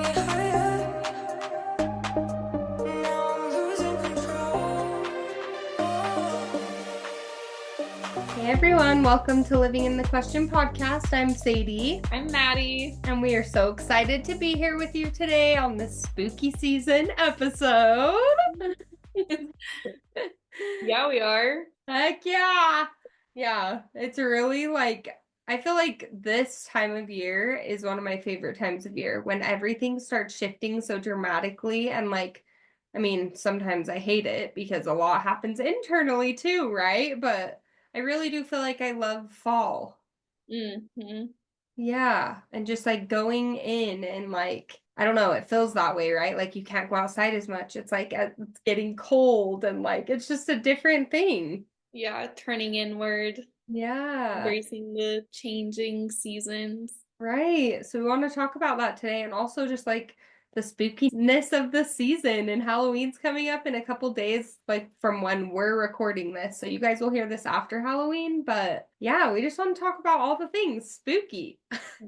Hey everyone, welcome to Living in the Question podcast. I'm Sadie. I'm Maddie. And we are so excited to be here with you today on this spooky season episode. Yeah, we are. Heck yeah. Yeah, it's really I feel like this time of year is one of my favorite times of year when everything starts shifting so dramatically and sometimes I hate it because a lot happens internally too, right? But I really do feel like I love fall. Mm-hmm. Yeah, and just like going in and I don't know, it feels that way, right? Like you can't go outside as much. It's like it's getting cold and it's just a different thing. Yeah, turning inward, Yeah, embracing the changing seasons. right. So we want to talk about that today and also just the spookiness of the season, and Halloween's coming up in a couple days, like from when we're recording this. So you guys will hear this after Halloween, but yeah, we just want to talk about all the things spooky.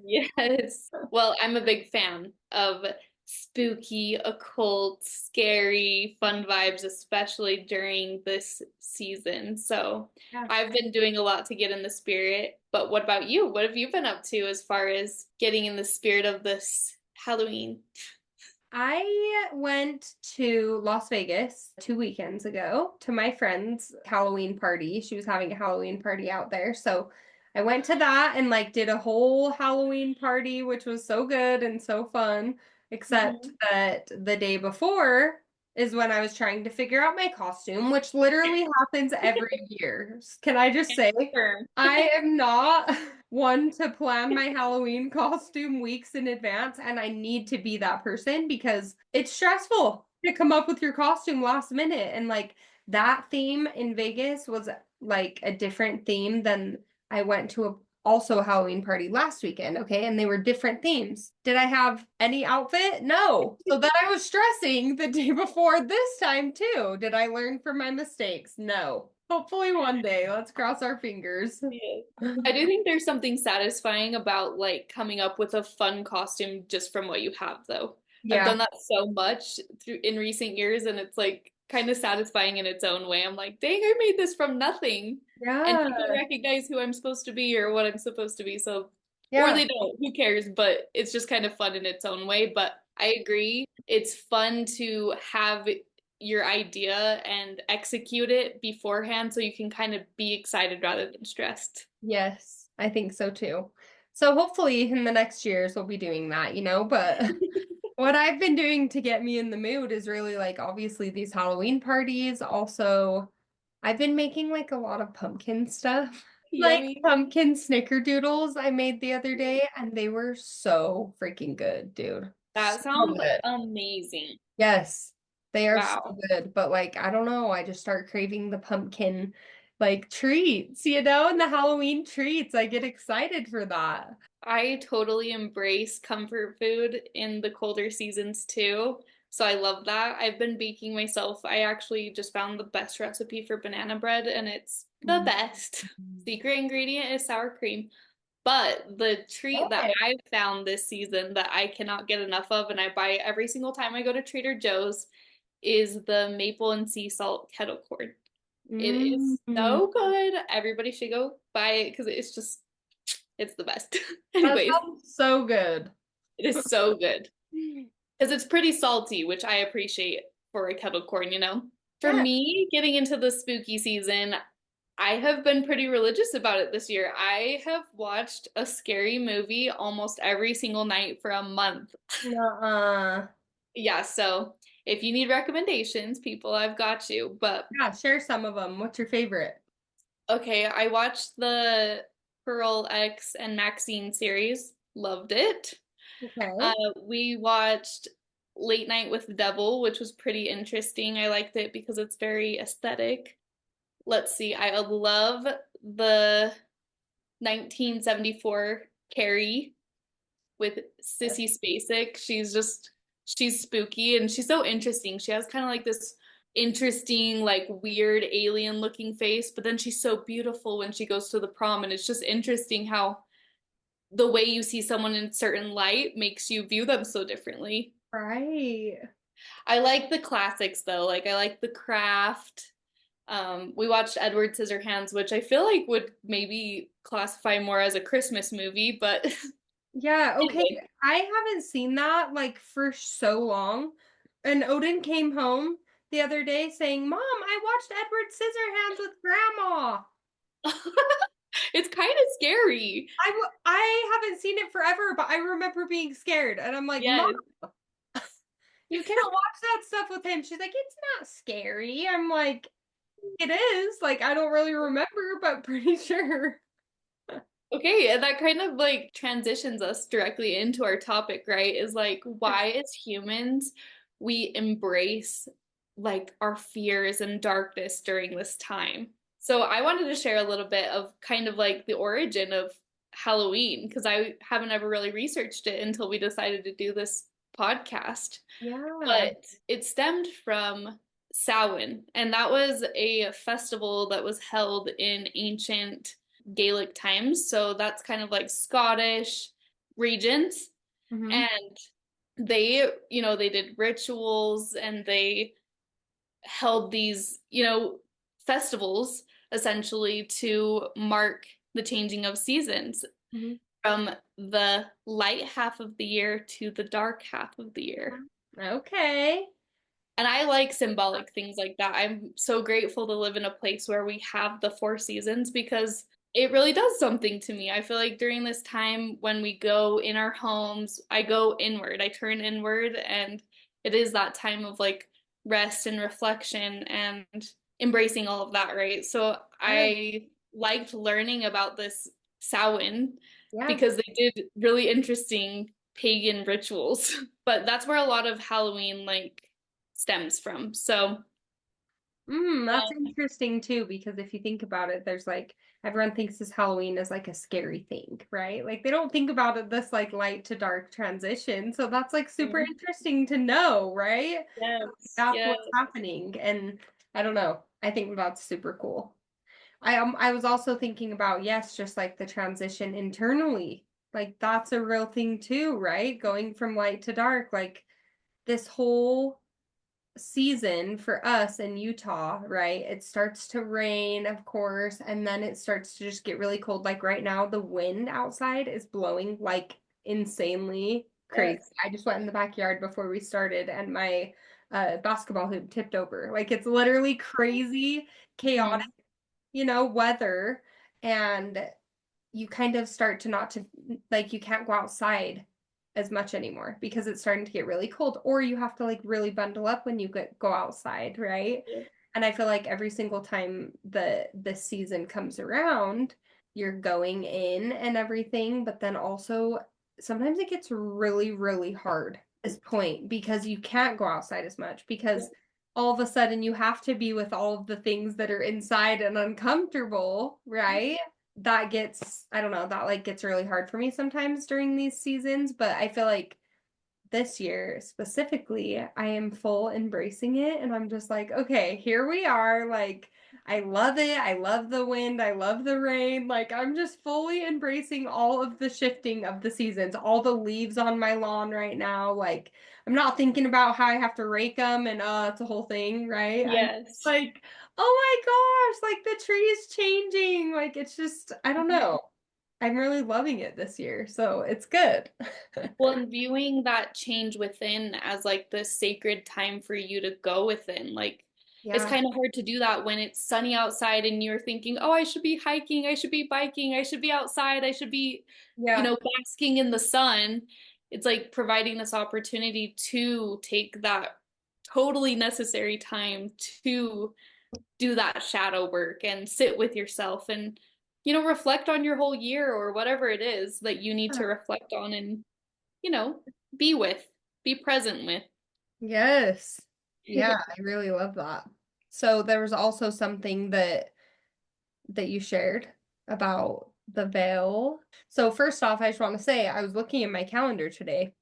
Yes. Well, I'm a big fan of spooky, occult, scary, fun vibes, especially during this season. So Yeah. I've been doing a lot to get in the spirit. But what about you? What have you been up to as far as getting in the spirit of this Halloween? I went to Las Vegas 2 weekends ago to my friend's Halloween party. She was having a Halloween party out there. So I went to that and did a whole Halloween party, which was so good and so fun. Except Mhm. that the day before is when I was trying to figure out my costume, which literally happens every year. Can I just say, Sure. I am not one to plan my Halloween costume weeks in advance, and I need to be that person because it's stressful to come up with your costume last minute. And that theme in Vegas was like a different theme than I went to also a Halloween party last weekend, okay? And they were different themes. Did I have any outfit? No. So then I was stressing the day before this time too. Did I learn from my mistakes? No. Hopefully one day. Let's cross our fingers. Yeah. I do think there's something satisfying about coming up with a fun costume just from what you have, though. I've Yeah. done that so much through in recent years, and it's kind of satisfying in its own way. I'm like, dang, I made this from nothing. And people Yeah. recognize who I'm supposed to be or what I'm supposed to be. So, or Yeah. they don't, who cares? But it's just kind of fun in its own way. But I agree. It's fun to have your idea and execute it beforehand so you can kind of be excited rather than stressed. Yes, I think so too. So hopefully in the next years we'll be doing that, but what I've been doing to get me in the mood is really obviously these Halloween parties. Also, I've been making a lot of pumpkin stuff. Like Yummy. pumpkin snickerdoodles I made the other day, and they were so freaking good, dude. So That sounds good. amazing. Yes, they are so Wow. good. But I don't know, I just start craving the pumpkin treats, and the Halloween treats. I get excited for that. I totally embrace comfort food in the colder seasons too. So I love that. I've been baking myself. I actually just found the best recipe for banana bread and it's the Mm. best. Secret ingredient is sour cream. But the treat that Okay. I've found this season that I cannot get enough of and I buy every single time I go to Trader Joe's is the maple and sea salt kettle corn. It is Mm. so good. Everybody should go buy it because it's the best. That Anyways, sounds so good. it is so good because it's pretty salty, which I appreciate for a kettle corn. For Yeah. me, getting into the spooky season, I have been pretty religious about it this year. I have watched a scary movie almost every single night for a month. Nuh-uh. Yeah, so if you need recommendations, people, I've got you. But Yeah, share some of them. What's your favorite? okay, I watched the Pearl X and Maxine series. Loved it. Okay. We watched Late Night with the Devil, which was pretty interesting. I liked it because it's very aesthetic. Let's see, I love the 1974 Carrie with Sissy Spacek. She's spooky and she's so interesting. She has kind of this interesting, weird alien looking face, but then she's so beautiful when she goes to the prom, and it's just interesting how the way you see someone in certain light makes you view them so differently. Right. I like the classics though. Like I like The Craft. We watched Edward Scissorhands, which I feel like would maybe classify more as a Christmas movie, but Yeah, okay. anyway. I haven't seen that like for so long. And Odin came home the other day saying, "Mom, I watched Edward Scissorhands with Grandma." It's kind of scary. I haven't seen it forever, but I remember being scared. And I'm like, "Mom, Yes. you can't watch that stuff with him." She's like, "It's not scary." I'm like, "It is." Like, I don't really remember, but pretty sure. Okay, and that kind of like transitions us directly into our topic, right? Is like why as humans we embrace like our fears and darkness during this time. So I wanted to share a little bit of kind of like the origin of Halloween because I haven't ever really researched it until we decided to do this podcast. Yeah. But it stemmed from Samhain, and that was a festival that was held in ancient Gaelic times. So that's kind of like Scottish regions. Hmm. And they did rituals and they held these, festivals essentially to mark the changing of seasons Hmm. from the light half of the year to the dark half of the year. Okay. And I like symbolic things like that. I'm so grateful to live in a place where we have the four seasons because it really does something to me. I feel like during this time when we go in our homes, I go inward, I turn inward, and it is that time of like rest and reflection and embracing all of that, right? So Yeah. I liked learning about this Samhain Yeah. because they did really interesting pagan rituals. But that's where a lot of Halloween like stems from. So, That's interesting too, because if you think about it, there's like everyone thinks this Halloween is like a scary thing, right? Like they don't think about it this like light to dark transition. So that's like super mm, interesting to know, right? yes, That's yes, what's happening. And I don't know. I think that's super cool. I was also thinking about, yes, just like the transition internally. Like that's a real thing too, right? Going from light to dark, like this whole season for us in Utah, right? It starts to rain, of course, and then it starts to just get really cold. Like right now, the wind outside is blowing like insanely crazy. yes. I just went in the backyard before we started and my basketball hoop tipped over. Like it's literally crazy, chaotic, Mhm. weather. And you kind of start to not to like you can't go outside as much anymore because it's starting to get really cold or you have to like really bundle up when you go outside, right? Yeah. And I feel like every single time the season comes around, you're going in and everything, but then also sometimes it gets really, really hard at this point because you can't go outside as much Yeah. because all of a sudden you have to be with all of the things that are inside and uncomfortable, right? That gets, I don't know, that like gets really hard for me sometimes during these seasons, but I feel like this year specifically, I am full embracing it and I'm just like, okay, here we are. Like, I love it. I love the wind. I love the rain. Like, I'm just fully embracing all of the shifting of the seasons, all the leaves on my lawn right now. Like, I'm not thinking about how I have to rake them and it's a whole thing, right? I'm Yes. like, oh my gosh, like the tree is changing. Like, it's just, I don't know. I'm really loving it this year. So it's good. Well, and viewing that change within as like the sacred time for you to go within, like it's Yeah. kind of hard to do that when it's sunny outside and you're thinking, oh, I should be hiking, I should be biking, I should be outside, I should be, Yeah. basking in the sun. It's like providing this opportunity to take that totally necessary time to do that shadow work and sit with yourself and reflect on your whole year or whatever it is that you need to reflect on and you know be with, be present with. Yes. Yeah, I really love that. So there was also something that you shared about the veil. So first off, I just want to say I was looking at my calendar today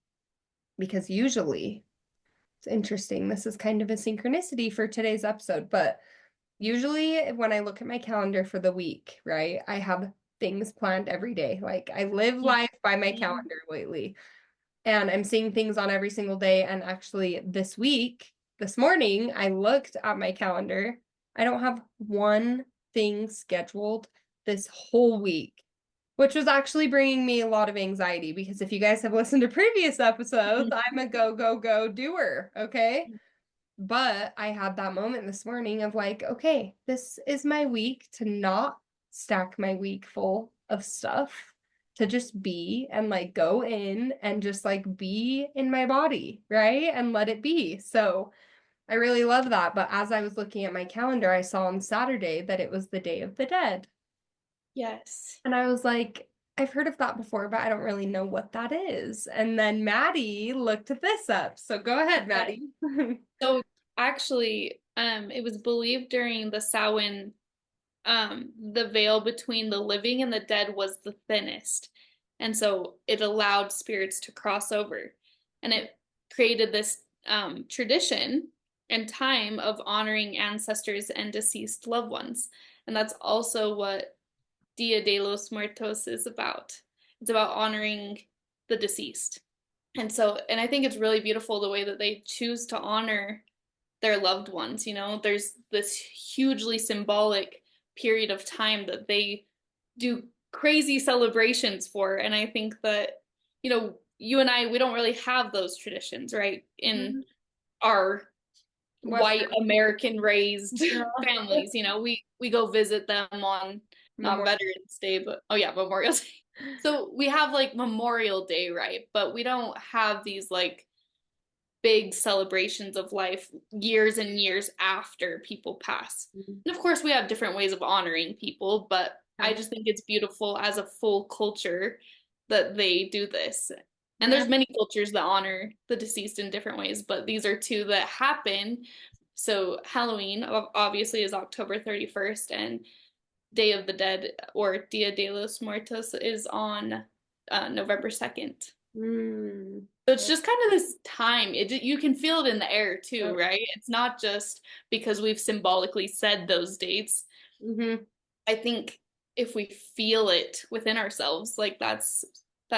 because usually it's interesting. This is kind of a synchronicity for today's episode, but usually when I look at my calendar for the week, right, I have things planned every day. Like I live life by my Mhm. calendar lately. And I'm seeing things on every single day. And actually, this week, this morning, I looked at my calendar. I don't have one thing scheduled this whole week, which was actually bringing me a lot of anxiety because if you guys have listened to previous episodes, I'm a go, go, go doer. Okay. But I had that moment this morning of like, okay, this is my week to not stack my week full of stuff, to just be and like go in and just like be in my body, right? And let it be. So I really love that. But as I was looking at my calendar, I saw on Saturday that it was the Day of the Dead. Yes. And I was like, I've heard of that before, but I don't really know what that is. And then Maddie looked this up. So go ahead, Yes. Maddie. So actually, it was believed during the Samhain, the veil between the living and the dead was the thinnest. And so it allowed spirits to cross over. And it created this tradition and time of honoring ancestors and deceased loved ones. And that's also what Dia de los Muertos is about. It's about honoring the deceased. And so, and I think it's really beautiful the way that they choose to honor their loved ones. You know, there's this hugely symbolic period of time that they do crazy celebrations for. And I think that, you and I, we don't really have those traditions, right? In our white Western. American raised Yeah. families, we go visit them on not Memorial. Veterans Day, but oh yeah, Memorial Day. So we have like Memorial Day, right? But we don't have these like big celebrations of life years and years after people pass. And of course, we have different ways of honoring people, but I Yeah. just think it's beautiful as a full culture that they do this. And Yeah. there's many cultures that honor the deceased in different ways, but these are two that happen. So Halloween obviously is October 31st, and Day of the Dead or Dia de los Muertos is on November 2nd. Mm. So it's just kind of this time. You can feel it in the air too, Yep. right? It's not just because we've symbolically said those dates. Mm-hmm. I think if we feel it within ourselves, like that's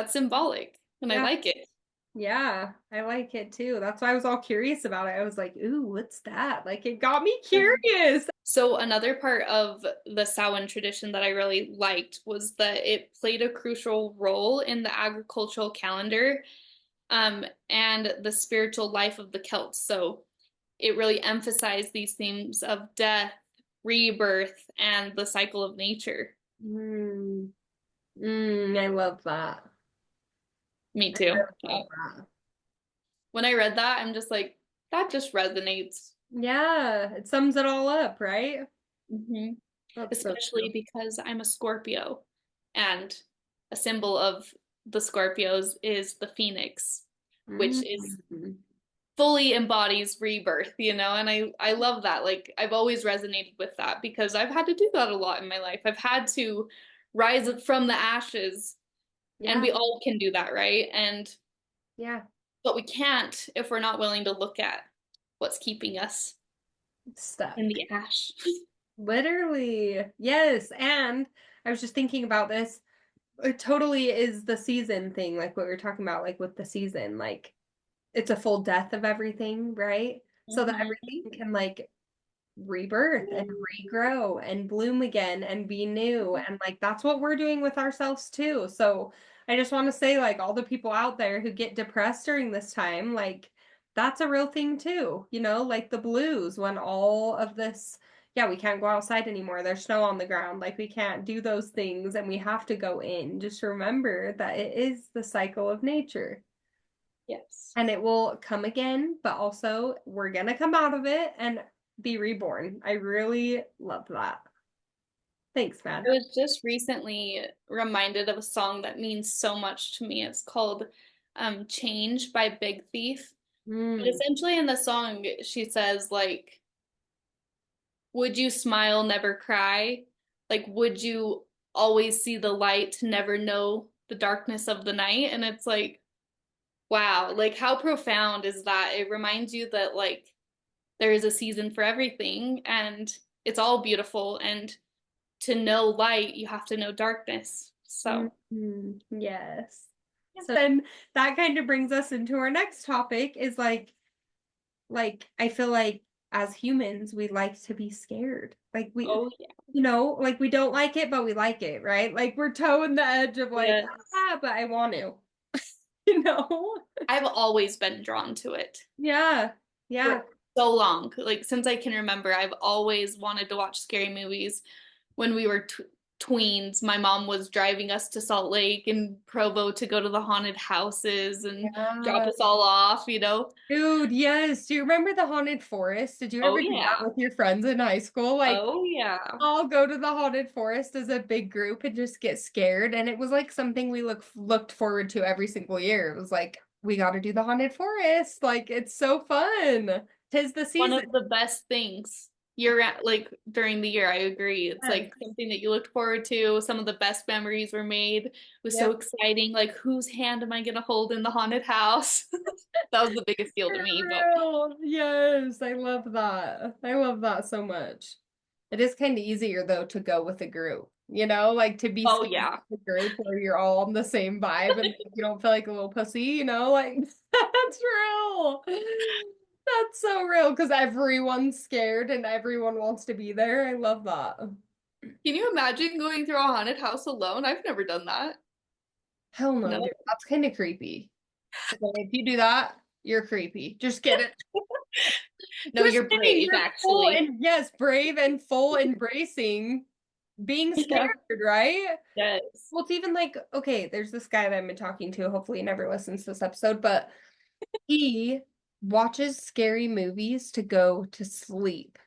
symbolic, and I Yeah. like it. Yeah. I like it too. That's why I was all curious about it. I was like, ooh, what's that? Like it got me curious. So another part of the Samhain tradition that I really liked was that it played a crucial role in the agricultural calendar, and the spiritual life of the Celts. So it really emphasized these themes of death, rebirth, and the cycle of nature. Mm. I love that. Me I too. really love that. When I read that, I'm just like, that just resonates. Yeah. It sums it all up, right? Hmm. That's so Especially true. because I'm a Scorpio, and a symbol of the Scorpios is the phoenix, which is Mm. fully embodies rebirth, and I love that. Like I've always resonated with that because I've had to do that a lot in my life. I've had to rise up from the ashes, and Yeah. we all can do that, right? And Yeah. but we can't if we're not willing to look at what's keeping us in Stuck. the ash. Literally. Yes. And I was just thinking about this. It totally is the season thing, like what we were talking about, like with the season. Like it's a full death of everything, right? So that Mhm. everything can like rebirth and regrow and bloom again and be new. And like that's what we're doing with ourselves too. So I just want to say, like, all the people out there who get depressed during this time, like, that's a real thing too, like the blues when all of this, yeah, we can't go outside anymore. There's snow on the ground. Like, we can't do those things and we have to go in. Just remember that it is the cycle of nature Yes. and it will come again, but also we're gonna come out of it and be reborn. I really love that. Thanks, I man. was just recently reminded of a song that means so much to me. It's called Change by Big Thief. But Mm, essentially in the song she says like, would you smile, never cry? Like, would you always see the light, never know the darkness of the night? And it's like, wow, like how profound is that? It reminds you that like there is a season for everything and it's all beautiful, and to know light, you have to know darkness. So, Yes. yeah. So then that kind of brings us into our next topic is I feel like as humans we like to be scared. Like Oh, yeah. like we don't like it but we like it, right? Like we're toeing the edge of like, Yes. ah, but I want to, you know? I've always been drawn to it Yeah. for Yeah. so long. Like since I can remember, I've always wanted to watch scary movies. When we were tweens, my mom was driving us to Salt Lake and Provo to go to the haunted houses and drop Yeah. us all off, you know? Dude, yes. Do you remember the haunted forest? Did you Oh, ever do that yeah. with your friends in high school? Like, Oh, yeah. all go to the haunted forest as a big group and just get scared. And it was like something we looked forward to every single year. It was like, we got to do the haunted forest. Like, it's so fun. Tis the One season. of the best things year like during the year. I agree. It's Yes. like something that you looked forward to. Some of the best memories were made. It was so Yep. exciting. Like whose hand am I gonna hold in the haunted house? That was the biggest deal to For me. But real. Yes, I love that. I love that so much. It is kind of easier though to go with a group, like to be oh, scared yeah. with a group where you're all on the same vibe and you don't feel like a little pussy, like that's real. That's so real because everyone's scared and everyone wants to be there. I love that. Can you imagine going through a haunted house alone? I've never done that. Hell no, No. dude. That's kind of creepy. Okay, if you do that, you're creepy. Just kidding. No, Just you're kidding. brave, You're full actually. and yes, brave and full embracing being scared, Yeah. right? Yes. Well, it's even like, okay, there's this guy that I've been talking to. Hopefully, he never listens to this episode, but he watches scary movies to go to sleep,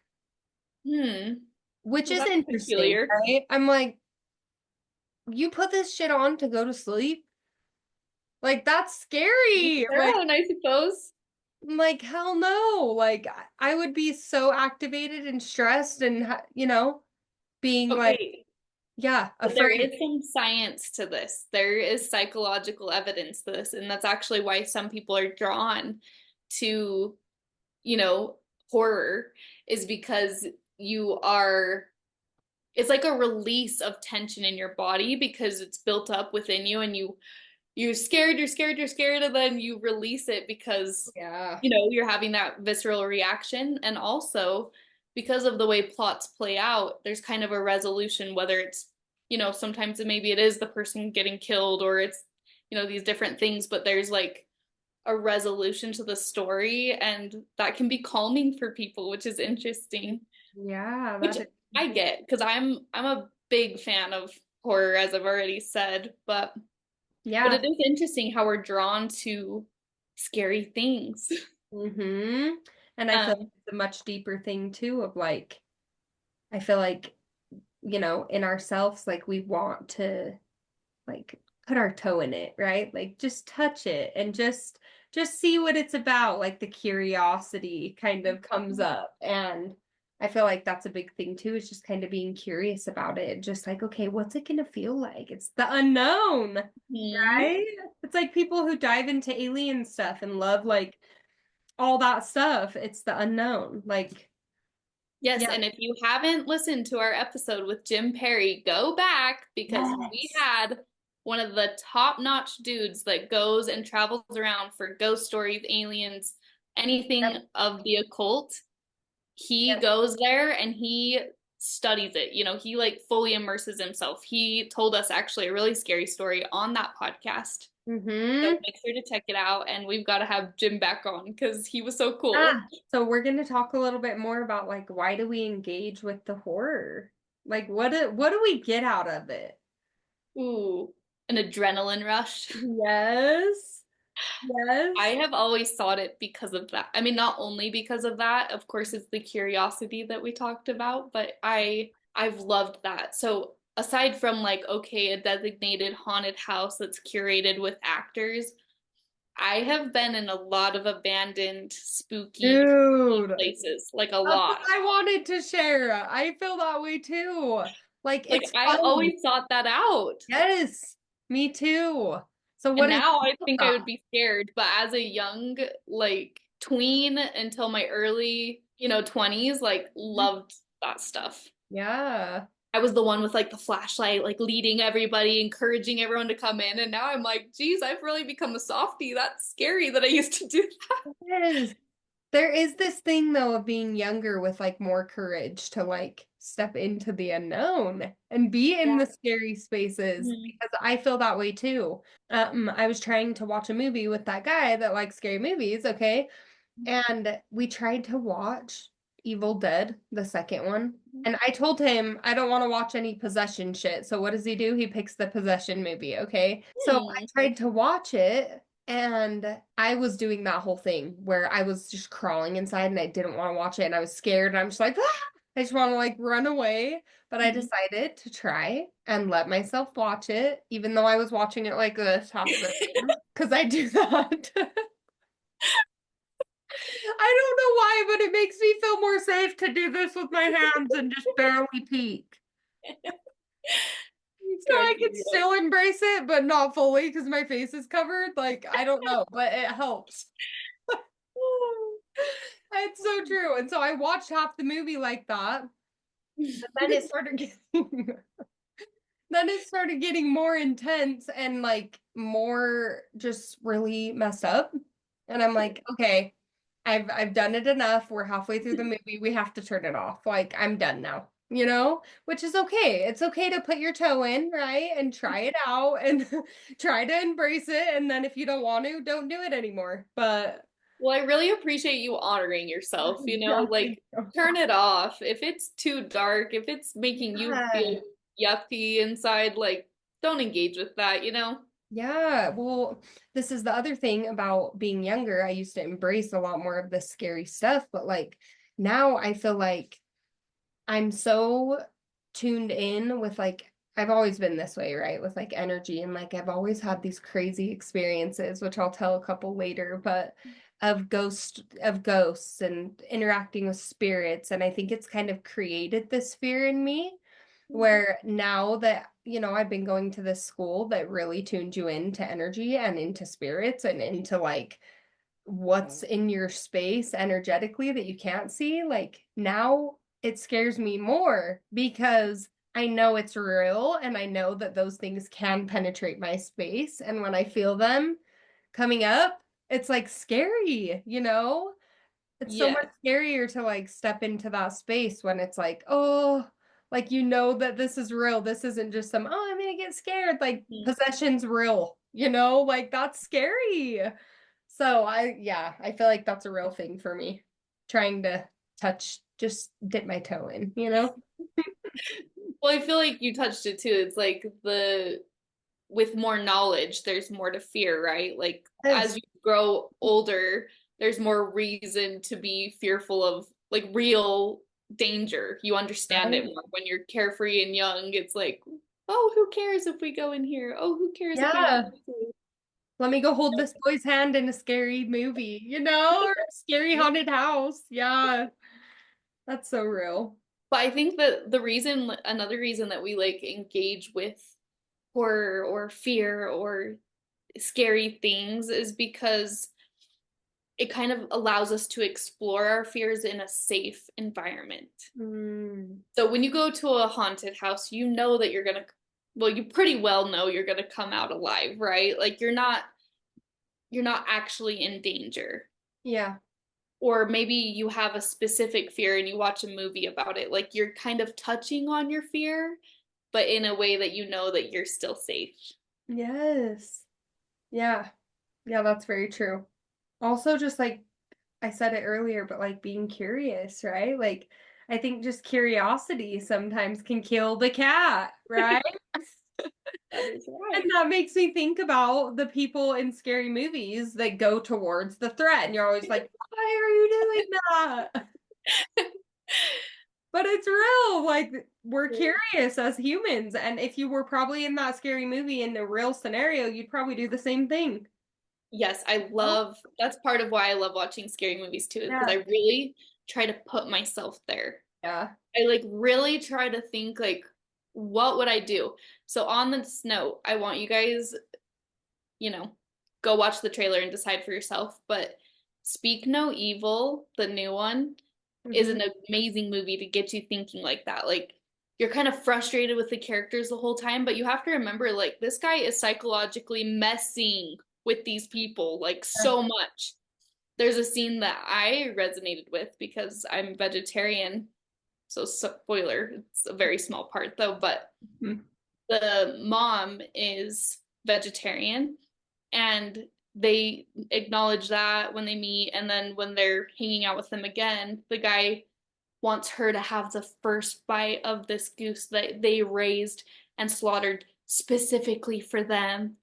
Hmm. which Well, is that's interesting, peculiar. right? I'm like, you put this shit on to go to sleep? Like, that's scary. Their own, I suppose. Hell no. Like, I would be so activated and stressed and, being like, Okay, yeah, but there afraid. is some science to this. There is psychological evidence to this, and that's actually why some people are drawn to, you know, horror, is because you are, it's like a release of tension in your body because it's built up within you and you're scared, you're scared, you're scared, and then you release it because, Yeah. you're having that visceral reaction. And also, because of the way plots play out, there's kind of a resolution, whether it's, sometimes maybe it is the person getting killed or it's, these different things, but there's like a resolution to the story, and that can be calming for people, which is interesting, Yeah, which that is. I get because I'm a big fan of horror, as I've already said, but Yeah. it is interesting how we're drawn to scary things. Mm-hmm. And I feel like Um, it's a much deeper thing too of like, I feel like, in ourselves, like we want to like put our toe in it, right? Like just touch it and just see what it's about. Like the curiosity kind of comes up. And I feel like that's a big thing too, is just kind of being curious about it. Just like, okay, what's it gonna feel like? It's the unknown, hmm. right? It's like people who dive into alien stuff and love like all that stuff. It's the unknown. Like, Yes, yeah. and if you haven't listened to our episode with Jim Perry, go back because we Yes. had one of the top-notch dudes that goes and travels around for ghost stories, aliens, anything Yep. of the occult. He Yep. goes there and he studies it. He like fully immerses himself. He told us actually a really scary story on that podcast. So Mm-hmm. make sure to check it out. And we've got to have Jim back on because he was so cool. Ah, so we're going to talk a little bit more about like why do we engage with the horror? Like what do we get out of it? Ooh, an adrenaline rush. Yes. I Yes. have always thought it because of that. I mean, not only because of that, of course, it's the curiosity that we talked about, but I've loved that. So aside from like, okay, a designated haunted house that's curated with actors, I have been in a lot of abandoned, spooky, creepy Dude, places, like a that's what lot. I wanted to share. I feel that way too. Like Like it's I fun. always sought that out. Yes. Me too. So And what is now I think I that? would be scared, but as a young, like tween until my early, 20s, like loved that stuff. Yeah. I was the one with like the flashlight, like leading everybody, encouraging everyone to come in. And now I'm like, geez, I've really become a softie. That's scary that I used to do that. Yes. There is this thing though of being younger with like more courage to like step into the unknown and be in Yeah. the scary spaces Mhm. because I feel that way too. I was trying to watch a movie with that guy that likes scary movies, okay? And we tried to watch Evil Dead, the second one. And I told him I don't want to watch any possession shit. So what does he do? He picks the possession movie, okay? So I Hmm. tried to watch it and I was doing that whole thing where I was just crawling inside and I didn't want to watch it and I was scared and I'm just like, ah! I just want to like run away. But I Mhm. decided to try and let myself watch it, even though I was watching it like this half the time, because I do that. I don't know why, but it makes me feel more safe to do this with my hands and just barely peek. He's So I cracking can me up. still embrace it, but not fully because my face is covered. Like, I don't know, but it helps. It's so true. And so I watched half the movie like that. But then it started getting then it started getting more intense and like more just really messed up. And I'm like, okay, I've done it enough. We're halfway through the movie. We have to turn it off. Like I'm done now, which is okay. It's okay to put your toe in, right? And try it out and try to embrace it. And then if you don't want to, don't do it anymore. But Well, I really appreciate you honoring yourself, yeah, like turn it off. If it's too dark, if it's making you feel yeah. yucky inside, like don't engage with that. Yeah, well, this is the other thing about being younger. I used to embrace a lot more of the scary stuff, but like now I feel like I'm so tuned in with like I've always been this way, right? With like energy and like I've always had these crazy experiences, which I'll tell a couple later, but of ghosts and interacting with spirits. And I think it's kind of created this fear in me where now that I've been going to this school that really tuned you into energy and into spirits and into like what's in your space energetically that you can't see, like now it scares me more because I know it's real and I know that those things can penetrate my space, and when I feel them coming up, it's like scary. It's so much Yeah. scarier to like step into that space when it's like, oh, like that this is real. This isn't just I'm gonna get scared. Like Mhm. possession's real, like that's scary. So yeah, I feel like that's a real thing for me. Trying to just dip my toe in. Well, I feel like you touched it too. It's like the with more knowledge, there's more to fear, right? Like as Yes. you grow older, there's more reason to be fearful of like real danger. You understand it Right? more when you're carefree and young. It's like, oh, who cares if we go in here? Oh, who cares if we Yeah. Let me go hold this boy's hand in a scary movie, or a scary haunted house. Yeah. That's so real. But I think that another reason that we like engage with horror or fear or scary things is because it kind of allows us to explore our fears in a safe environment. Mm. So when you go to a haunted house, you know that well, you pretty well know you're gonna come out alive, right? Like you're not actually in danger. Yeah. Or maybe you have a specific fear and you watch a movie about it. Like you're kind of touching on your fear, but in a way that you know that you're still safe. Yes. Yeah. Yeah, that's very true. Also, just like I said it earlier, but like being curious, right? Like, I think just curiosity sometimes can kill the cat, right? That is And right. that makes me think about the people in scary movies that go towards the threat. And you're always like, why are you doing that? But it's real. Like, we're curious as humans. And if you were probably in that scary movie in a real scenario, you'd probably do the same thing. Yes, Oh, that's part of why I love watching scary movies too, is because yeah. I really try to put myself there. Yeah. I like really try to think like, what would I do? So on this note, I want you guys, you know, go watch the trailer and decide for yourself. But Speak No Evil, the new one, is Hmm. an amazing movie to get you thinking like that. Like you're kind of frustrated with the characters the whole time, but you have to remember like this guy is psychologically messing with these people like so much. There's a scene that I resonated with because I'm vegetarian. So spoiler, it's a very small part though, but Mhm. the mom is vegetarian and they acknowledge that when they meet, and then when they're hanging out with them again, the guy wants her to have the first bite of this goose that they raised and slaughtered specifically for them.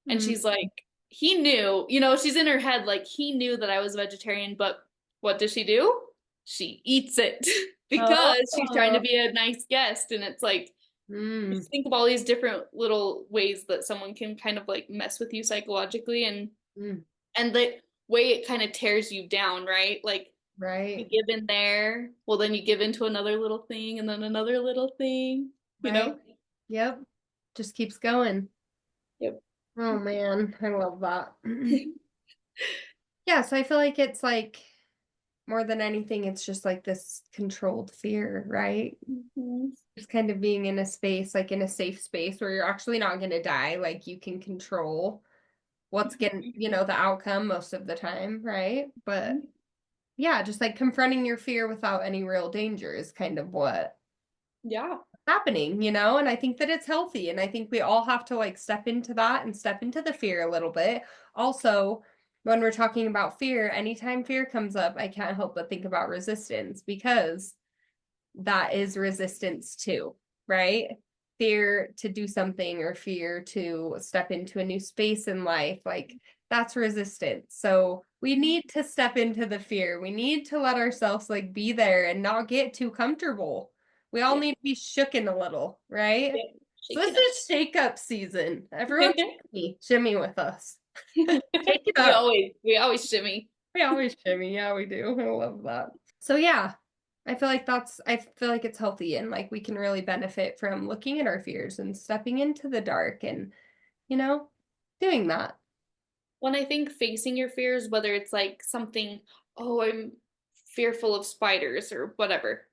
And Mm. she's like, he knew, you know, she's in her head like he knew that I was vegetarian, but what does she do? She eats it because she's trying to Oh. be a nice guest. And it's like, Mm. just think of all these different little ways that someone can kind of like mess with you psychologically, Mm. and the way it kind of tears you down, right? Like you Right. give in there, well then you give into another little thing and then another little thing, you Right. know? Yep. Just keeps going. Yep. Oh man, I love that. Yeah, so I feel like it's like more than anything, it's just like this controlled fear, right? Mhm. Just kind of being in a space, like in a safe space where you're actually not going to die. Like you can control what's getting, the outcome most of the time, right? But yeah, just like confronting your fear without any real danger is kind of what Yeah. happening, and I think that it's healthy, and I think we all have to like step into that and step into the fear a little bit. Also, when we're talking about fear, anytime fear comes up, I can't help but think about resistance, because that is resistance too, right? Fear to do something or fear to step into a new space in life, like that's resistance. So we need to step into the fear. We need to let ourselves like be there and not get too comfortable. We all Yep. need to be shooken a little, right? Yep. So Shake this it up. is shake up season. Everyone shimmy with us. Shake it we up. always we always shimmy. We always shimmy. Yeah, we do. I love that. So yeah, I feel like it's healthy, and like we can really benefit from looking at our fears and stepping into the dark and, you know, doing that. When I think facing your fears, whether it's like something, oh, I'm fearful of spiders or whatever,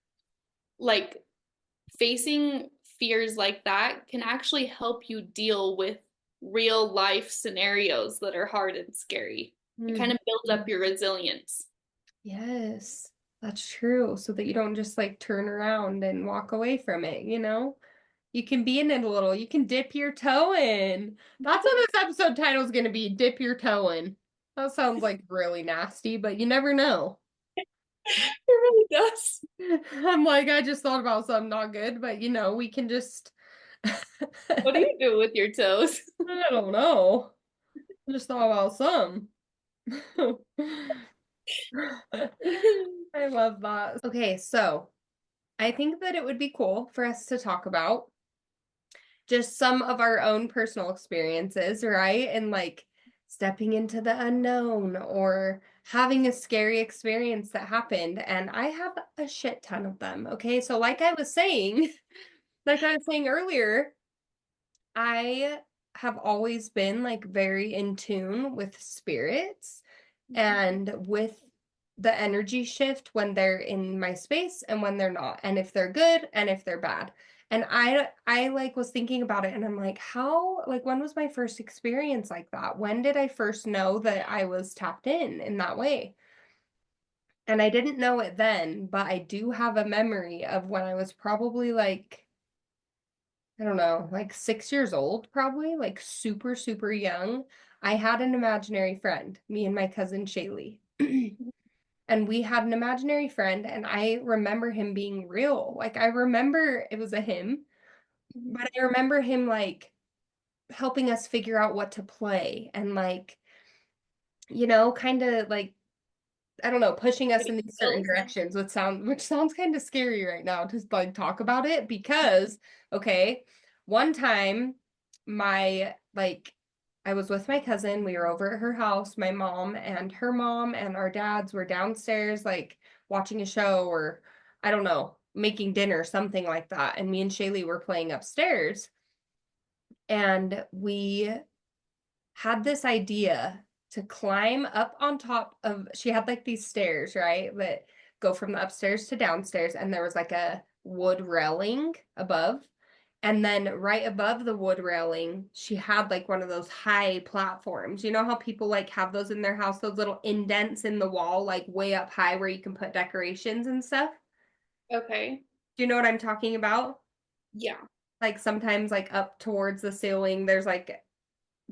like facing fears like that can actually help you deal with real life scenarios that are hard and scary. It kind Mhm. of builds up your resilience. Yes, that's true. So that you don't just like turn around and walk away from it. You can be in it a little. You can dip your toe in. That's what this episode title is going to be, Dip Your Toe In. That sounds like really nasty, but you never know. It really does. I'm like, I just thought about something not good, but we can just What do I you do with your toes? don't know. I just thought about some. I love that. Okay, so I think that it would be cool for us to talk about just some of our own personal experiences, right? And like stepping into the unknown or having a scary experience that happened. And I have a shit ton of them. Okay, so like I was saying earlier, I have always been like very in tune with spirits and with the energy shift when they're in my space and when they're not, and if they're good and if they're bad. And I like was thinking about it, and I'm like, how, like, when was my first experience like that? When did I first know that I was tapped in that way? And I didn't know it then, but I do have a memory of when I was probably like, I don't know, like 6 years old, probably, like super, super young. I had an imaginary friend, me and my cousin Shaylee. And we had an imaginary friend, and I remember him being real. Like, I remember it was a him, but I remember him like helping us figure out what to play and like, kind of like I don't know, pushing us in these certain Bills. directions, which sounds kind of scary right now to like talk about it, because okay, one time my like I was with my cousin, we were over at her house, my mom and her mom and our dads were downstairs like watching a show, or I don't know, making dinner, something like that. And me and Shaylee were playing upstairs, and we had this idea to climb up on top of, she had like these stairs, right? That go from the upstairs to downstairs. And there was like wood railing above. And then right above the wood railing, she had like one of those high platforms. You know how people like have those in their house, those little indents in the wall, like way up high where you can put decorations and stuff? Okay. Do you know what I'm talking about? Yeah. Like sometimes like up towards the ceiling, there's like,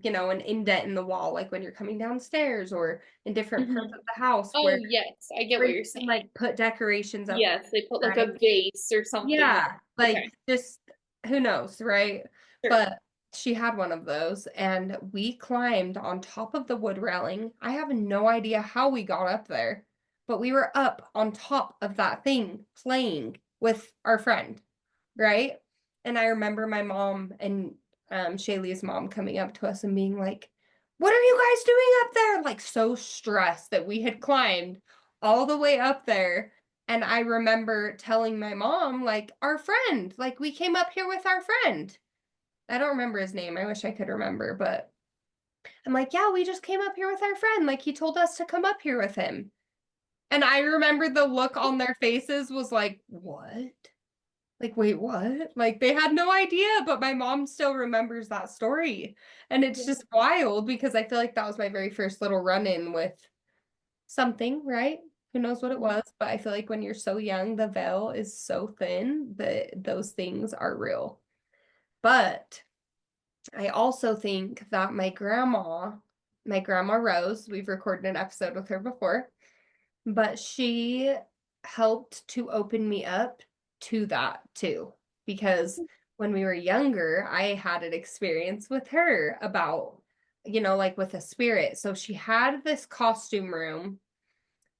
an indent in the wall, like when you're coming downstairs or in different parts Hmm. of the house Oh, where yes, I get where what you you're can saying. like put decorations up, Yes, they put like right? a vase or something there. Yeah, like Okay, just who knows, right? sure. But she had one of those and we climbed on top of the wood railing. I have no idea how we got up there, but we were up on top of that thing playing with our friend, right? And I remember my mom and Shaylee's mom coming up to us and being like, "What are you guys doing up there?" Like so stressed that we had climbed all the way up there. And I remember telling my mom, like, our friend, like we came up here with our friend. I don't remember his name. I wish I could remember, but I'm like, yeah, we just came up here with our friend. Like he told us to come up here with him. And I remember the look on their faces was like, what? Like, wait, what? Like, they had no idea, but my mom still remembers that story. And it's Yeah. just wild because I feel like that was my very first little run-in with something, right? Who knows what it was? But I feel like when you're so young, the veil is so thin that those things are real. But I also think that my grandma Rose, we've recorded an episode with her before, but she helped to open me up to that too. Because when we were younger, I had an experience with her about, like with a spirit. So she had this costume room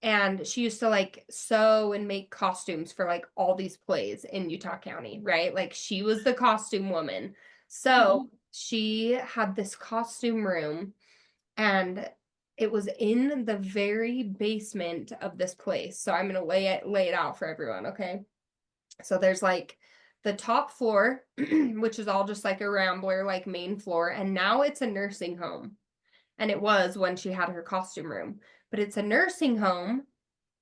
and she used to like sew and make costumes for like all these plays in Utah County, right? Like she was the costume woman. So Mhm. she had this costume room and it was in the very basement of this place. So I'm gonna lay it out for everyone, okay? So there's like the top floor, which is all just like a rambler, like main floor, and now it's a nursing home. And it was when she had her costume room, but it's a nursing home,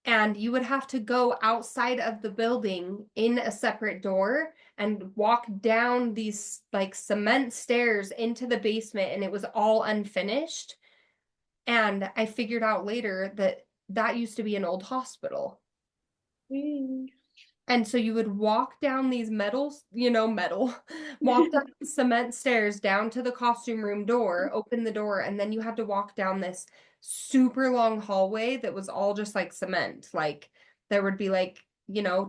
and you would have to go outside of the building in a separate door and walk down these like cement stairs into the basement, and it was all unfinished. And I figured out later that that used to be an old hospital. Mm. And so you would walk down these metal, walk down the cement stairs down to the costume room door, open the door, and then you had to walk down this super long hallway that was all just like cement. Like there would be like,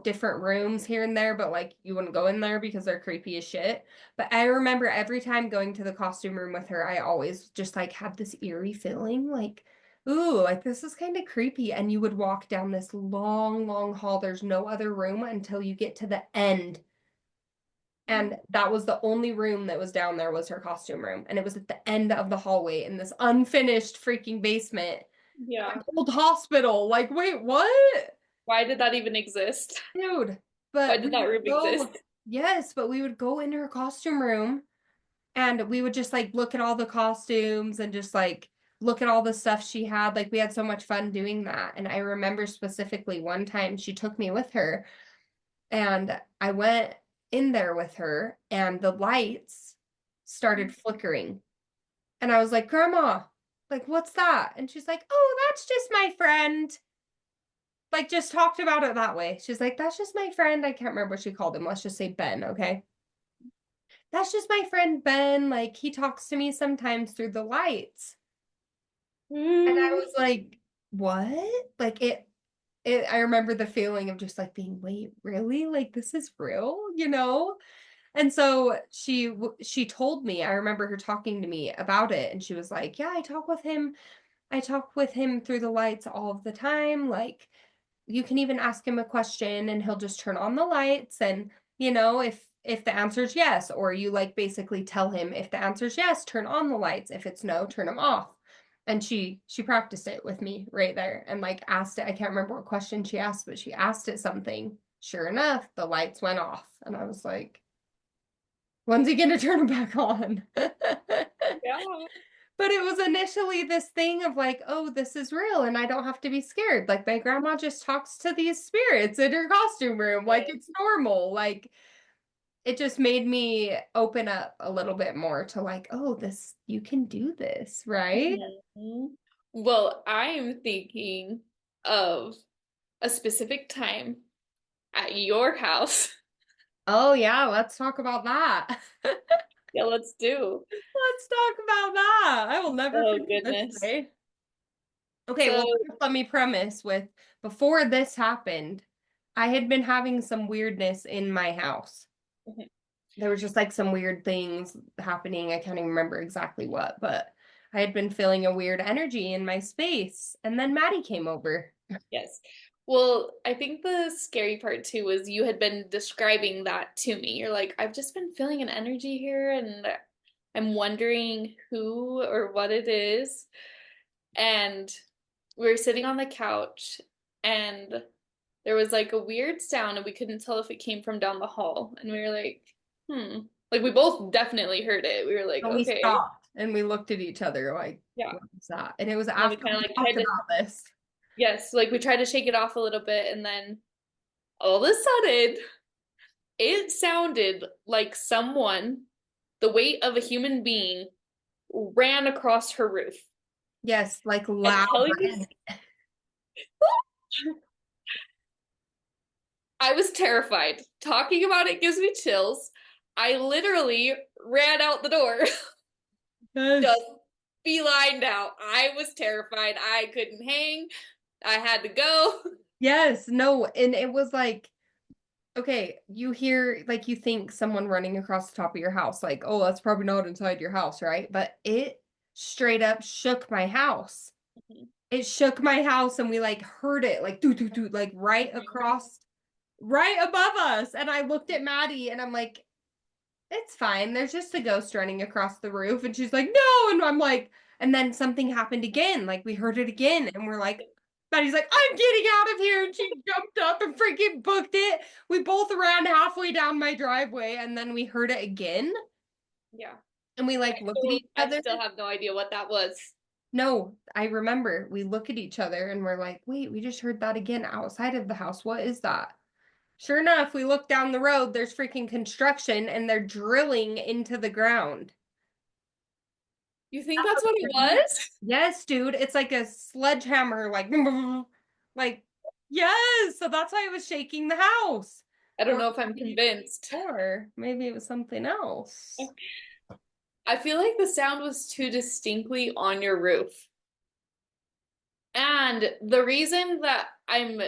different rooms here and there, but like you wouldn't go in there because they're creepy as shit. But I remember every time going to the costume room with her, I always just like had this eerie feeling like, ooh, like this is kind of creepy. And you would walk down this long, long hall. There's no other room until you get to the end. And that was the only room that was down there was her costume room. And it was at the end of the hallway in this unfinished freaking basement. Yeah. Old hospital. Like, wait, what? Why did that even exist? Dude. Why But did we that would room exist? go, yes, but we would go in her costume room and we would just like look at all the costumes and just like look at all the stuff she had. Like we had so much fun doing that. And I remember specifically one time she took me with her and I went in there with her and the lights started flickering. And I was like, Grandma, like, what's that? And she's like, oh, that's just my friend. Like, just talked about it that way. She's like, that's just my friend. I can't remember what she called him. Let's just say Ben, okay? That's just my friend Ben. Like, he talks to me sometimes through the lights. And I Mm. was like, what? Like I remember the feeling of just like being, wait, really? Like this is real? And so she told me, I remember her talking to me about it and she was like, yeah, I talk with him. I talk with him through the lights all of the time. Like you can even ask him a question and he'll just turn on the lights and if the answer is yes, or you like basically tell him if the answer is yes, turn on the lights. If it's no, turn them off. And she practiced it with me right there and like asked it. I can't remember what question she asked, but she asked it something. Sure enough, the lights went off. And I was like, when's he gonna turn them back on? Yeah. But it was initially this thing of like, oh, this is real and I don't have to be scared. Like my grandma just talks to these spirits in her costume room like Yes. it's normal. Like it just made me open up a little bit more to like, oh, this you can do this, right? Mhm. Well, I'm thinking of a specific time at your house. Oh yeah, let's talk about that. Yeah, let's do. Let's talk about that. I will never Oh, forget this goodness. day. Okay, So, well, first let me premise with before this happened, I had been having some weirdness in my house. mhm, There was just like some weird things happening. I can't even remember exactly what, but I had been feeling a weird energy in my space. And then Maddie came over. yes. Well, I think the scary part too was you had been describing that to me. You're like, I've just been feeling an energy here and I'm wondering who or what it is. And we were sitting on the couch and there was like a weird sound and we couldn't tell if it came from down the hall. And we were like, hmm. Like we both definitely heard it. We were like, And we okay, stopped and we looked at each other like, yeah. what was that? And it was And then we after kind of we like talked tried to, about this. yes, like we tried to shake it off a little bit. And then all of a sudden, it sounded like someone, the weight of a human being, ran across her roof. Yes, like I'm loud. telling you, I was terrified. Talking about it gives me chills. I literally ran out the door, just Yes. beelined out. I was terrified. I couldn't hang. I had to go. Yes, no, and it was like, okay, you hear like you think someone running across the top of your house, like, oh, that's probably not inside your house, right? But it straight up shook my house. It shook my house and we like heard it like doo doo doo, like right across, right above us. And I looked at Maddie and I'm like, it's fine. There's just a ghost running across the roof. And she's like, no. And I'm like, and then something happened again. Like we heard it again. And we're like, Maddie's like, I'm getting out of here. And she jumped up and freaking booked it. We both ran halfway down my driveway and then we heard it again. Yeah. And we I like look at still each I other. still have no idea what that was. No, I remember we look at each other and we're like, wait, we just heard that again outside of the house. What is that? Sure enough, we look down the road, there's freaking construction and they're drilling into the ground. You think that's what it was? Yes, dude, it's like a sledgehammer, like, like, yes. So that's why it was shaking the house. I don't Or know if I'm maybe, convinced. or maybe it was something else. I feel like the sound was too distinctly on your roof. And the reason that I'm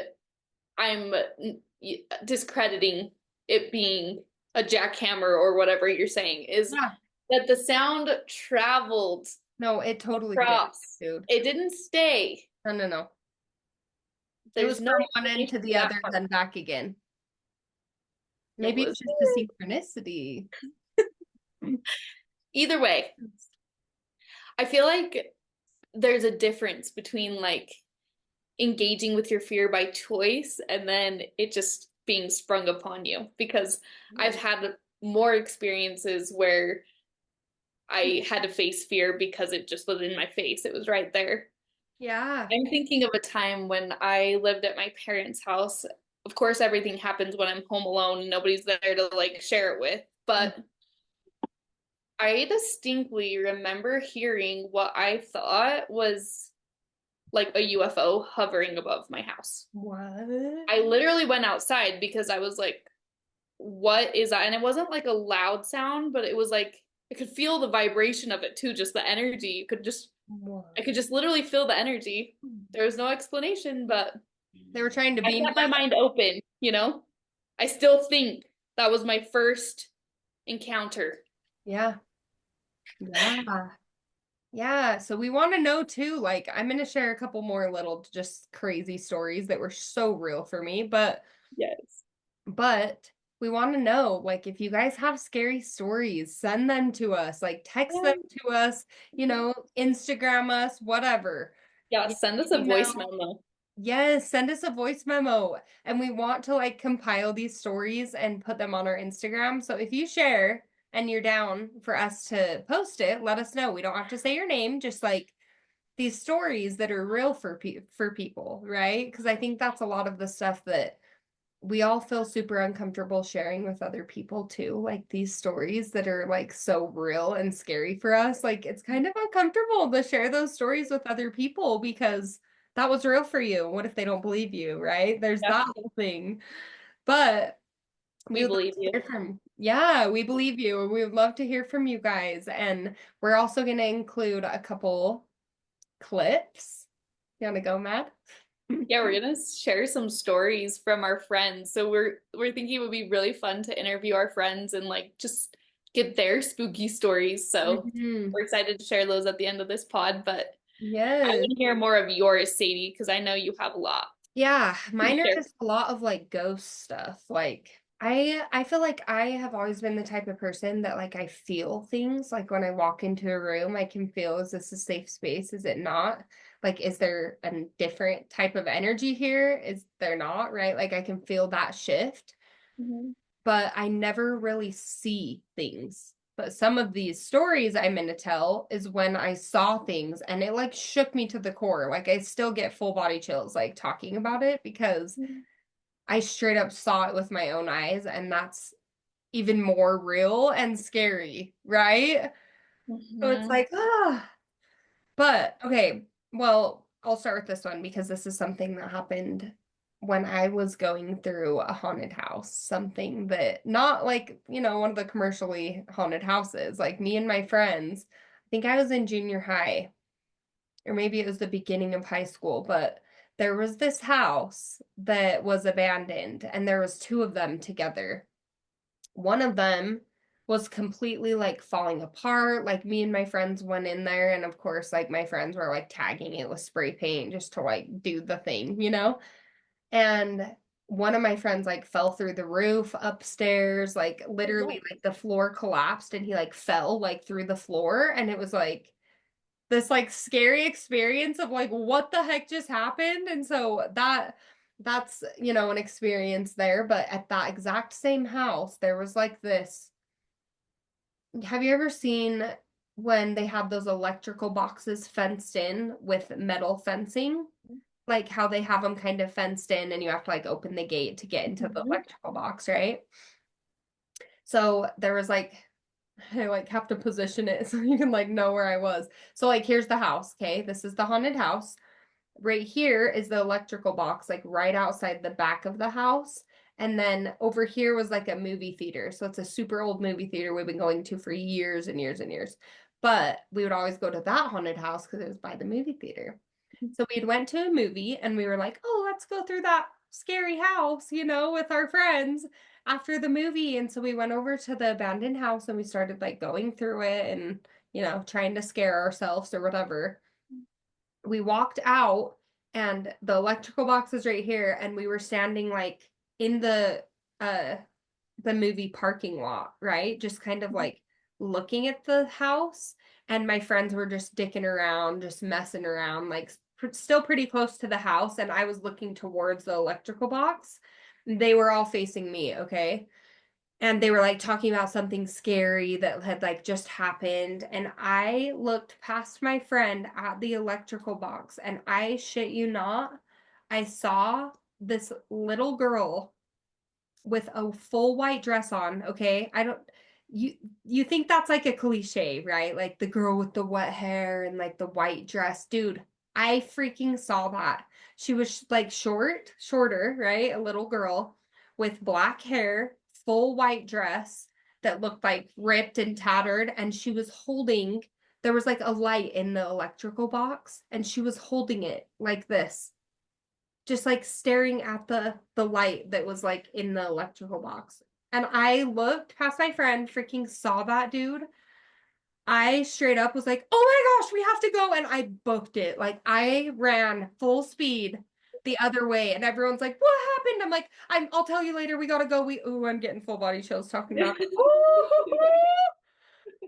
discrediting it being a jackhammer or whatever you're saying is Yeah. that the sound traveled No, it totally did, across. dude. It didn't stay. No, no, no. It was There's no from one end explanation to for the that other, part. then back again. It Maybe was it's just a synchronicity. either way. I feel like there's a difference between like engaging with your fear by choice and then it just being sprung upon you because I've had more experiences where I had to face fear because it just was in my face. It was right there. Yeah. I'm thinking of a time when I lived at my parents' house. Of course, everything happens when I'm home alone and nobody's there to like share it with. But I distinctly remember hearing what I thought was like a UFO hovering above my house. What? I literally went outside because I was like, what is that? And it wasn't like a loud sound, but it was like I could feel the vibration of it too, just the energy. You could just I What? could just literally feel the energy. There was no explanation, but They were trying to I beam kept my you. mind open, you know? I still think that was my first encounter. Yeah. Yeah. Yeah. So we want to know too. Like, I'm going to share a couple more little just crazy stories that were so real for me, Yes. but we want to know, like, if you guys have scary stories, send them to us, like, text them to us, Instagram us, whatever. Yeah, You send us a email. voice memo. Yes, send us a voice memo. And we want to like compile these stories and put them on our Instagram. So if you share, and you're down for us to post it, let us know. We don't have to say your name, just like these stories that are real for people, right? Because I think that's a lot of the stuff that we all feel super uncomfortable sharing with other people too. Like these stories that are like so real and scary for us. Like it's kind of uncomfortable to share those stories with other people because that was real for you. What if they don't believe you, right? There's Yeah, that whole thing. But we we would love believe to you. hear from, yeah, we believe you. We would love to hear from you guys. And we're also going to include a couple clips. You want to go, Matt? Yeah, we're gonna share some stories from our friends. So we're thinking it would be really fun to interview our friends and like just get their spooky stories. So Mhm. we're excited to share those at the end of this pod. But I Yes. want to hear more of yours, Sadie, because I know you have a lot Yeah, to mine are share. just a lot of like ghost stuff. Like I feel like I have always been the type of person that like I feel things. Like when I walk into a room, I can feel, is this a safe space? Is it not? Like, is there a different type of energy here? Is there not? Right? Like I can feel that shift, Mhm. but I never really see things. But some of these stories I'm going to tell is when I saw things and it like shook me to the core. Like I still get full body chills like talking about it because I straight up saw it with my own eyes, and that's even more real and scary, right? So it's Mhm. like, ah. But okay, well, I'll start with this one because this is something that happened when I was going through a haunted house, something that not like, one of the commercially haunted houses, like me and my friends. I think I was in junior high, or maybe it was the beginning of high school, but there was this house that was abandoned and there was two of them together. One of them was completely like falling apart. Like me and my friends went in there and of course like my friends were like tagging it with spray paint just to like do the thing. And one of my friends like fell through the roof upstairs, like Oh, literally wow. like the floor collapsed and he like fell like through the floor and it was like this like scary experience of like what the heck just happened. And so that's an experience there. But at that exact same house there was like this, have you ever seen when they have those electrical boxes fenced in with metal fencing, like how they have them kind of fenced in and you have to like open the gate to get into the Mhm. electrical box, right? So there was like, I like have to position it so you can like know where I was. So like here's the house, okay? This is the haunted house. Right here is the electrical box, like right outside the back of the house. And then over here was like a movie theater. So it's a super old movie theater we've been going to for years and years and years. But we would always go to that haunted house because it was by the movie theater. So we went to a movie and we were like, oh, let's go through that scary house, with our friends after the movie. And so we went over to the abandoned house and we started like going through it and, trying to scare ourselves or whatever. We walked out and the electrical box is right here and we were standing like in uh the movie parking lot, right? Just kind of like looking at the house. And my friends were just dicking around, just messing around, like still pretty close to the house. And I was looking towards the electrical box. They were all facing me, okay? And they were like talking about something scary that had like just happened. And I looked past my friend at the electrical box, and I shit you not, I saw this little girl with a full white dress on, okay? I don't you you think that's like a cliche, right? Like the girl with the wet hair and like the white dress. Dude, I freaking saw that. She was like shorter, right? A little girl with black hair, full white dress that looked like ripped and tattered and she was holding, there was like a light in the electrical box and she was holding it like this, just like staring at the light that was like in the electrical box. And I looked past my friend, freaking saw that dude. I straight up was like, "Oh my gosh, we have to go." And I booked it. Like I ran full speed the other way and everyone's like, "What happened?" I'm like, I'll tell you later. We got to go. I'm getting full body chills talking about it.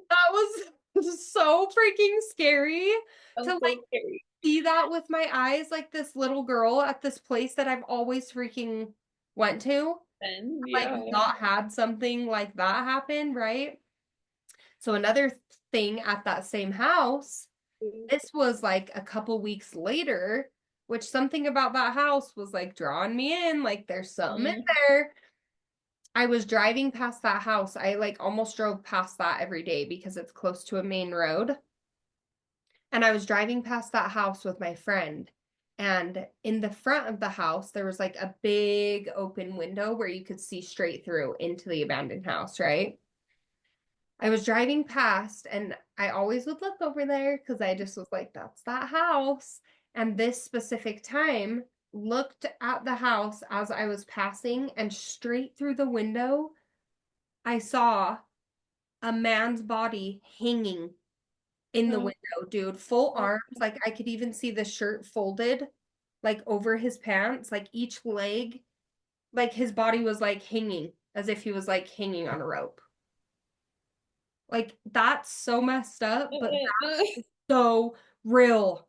That was so freaking scary to That like so scary. see that with my eyes, like this little girl at this place that I've always freaking went to, Then like yeah. not had something like that happen, right? So another thing at that same house, this was like a couple weeks later, which something about that house was like drawing me in, like there's something in Mm-hmm. there. I was driving past that house. I like almost drove past that every day because it's close to a main road. And I was driving past that house with my friend. And in the front of the house, there was like a big open window where you could see straight through into the abandoned house, right? I was driving past and I always would look over there because I just was like, that's that house. And this specific time, looked at the house as I was passing, and straight through the window, I saw a man's body hanging in the Oh, window, dude. Full oh, arms. Like I could even see the shirt folded like over his pants, like each leg, like his body was like hanging as if he was like hanging on a rope. Like that's so messed up, but so real.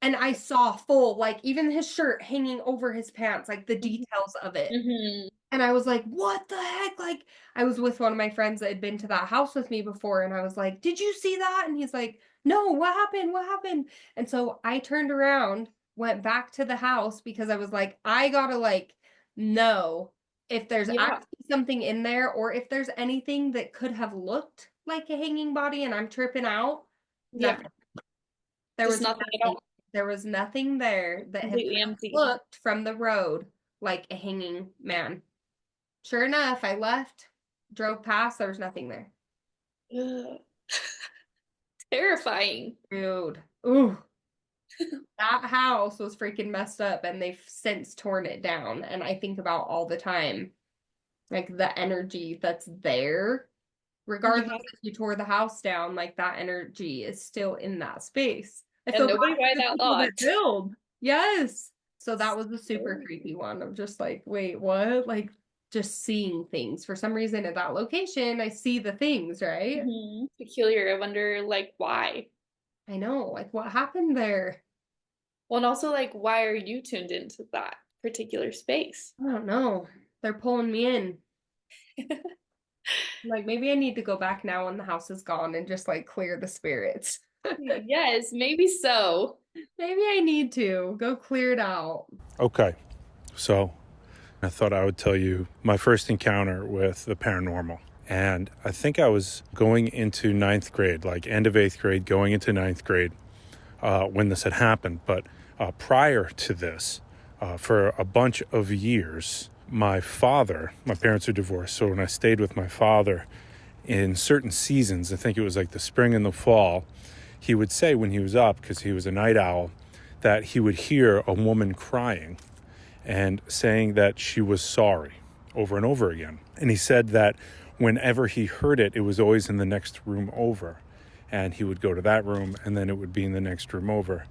And I saw full, like even his shirt hanging over his pants, like the details of it. mm-hmm. And I was like, what the heck? Like, I was with one of my friends that had been to that house with me before, and I was like, did you see that? And he's like, no, what happened? What happened? And so I turned around, went back to the house because I was like, I gotta like know if there's Yeah, actually something in there or if there's anything that could have looked like a hanging body and I'm tripping out. yeah, Nothing. There just was nothing at nothing. all. There was nothing there that had Completely empty. looked from the road like a hanging man. Sure enough, I left, drove past, there was nothing there. Ugh. Terrifying. Dude. Ooh. That house was freaking messed up and they've since torn it down. And I think about all the time, like the energy that's there, regardless Yeah, if you tore the house down, like that energy is still in that space. I and feel nobody bad buy for the that people lot. that build. Yes. So that was a super So, creepy one. I'm just like, wait, what? Like just seeing things. For some reason at that location, I see the things, right? peculiar. I wonder, like, why. I know. Like what happened there? Well, and also, like, why are you tuned into that particular space? I don't know. They're pulling me in. Like maybe I need to go back now when the house is gone and just like clear the spirits. Yes, maybe so. Maybe I need to go clear it out. Okay, so I thought I would tell you my first encounter with the paranormal. And I think I was going into ninth grade, like end of eighth grade, going into ninth grade when this had happened. But prior to this, for a bunch of years, my parents are divorced. So when I stayed with my father in certain seasons, I think it was like the spring and the fall, he would say when he was up, because he was a night owl, that he would hear a woman crying and saying that she was sorry over and over again. And he said that whenever he heard it, it was always in the next room over. And he would go to that room and then it would be in the next room over.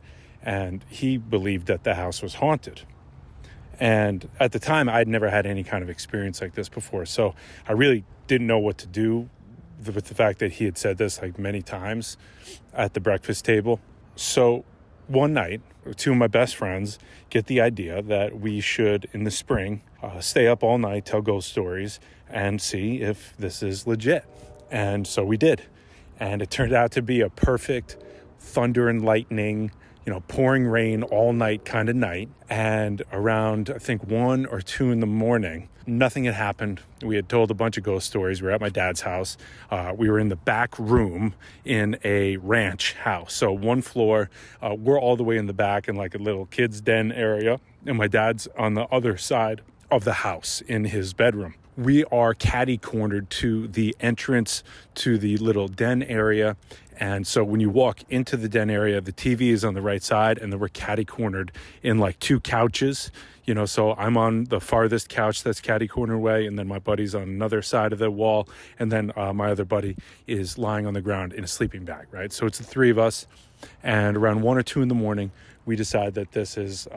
And he believed that the house was haunted. And at the time, I'd never had any kind of experience like this before. So I really didn't know what to do with the fact that he had said this like many times at the breakfast table. So one night, two of my best friends get the idea that we should, in the spring, stay up all night, tell ghost stories, and see if this is legit. And so we did. And it turned out to be a perfect thunder and lightning, pouring rain all night kind of night. And around, I think, 1 or 2 in the morning, nothing had happened. We had told a bunch of ghost stories. We were at my dad's house. We were in the back room in a ranch house. So one floor, we're all the way in the back in like a little kid's den area. And my dad's on the other side of the house in his bedroom. We are catty cornered to the entrance to the little den area. And so when you walk into the den area, the TV is on the right side, and then we're catty cornered in like 2 couches. So I'm on the farthest couch that's catty corner way, and then my buddy's on another side of the wall, and then my other buddy is lying on the ground in a sleeping bag, right? So it's the 3 of us, and around 1 or 2 in the morning, we decide that this is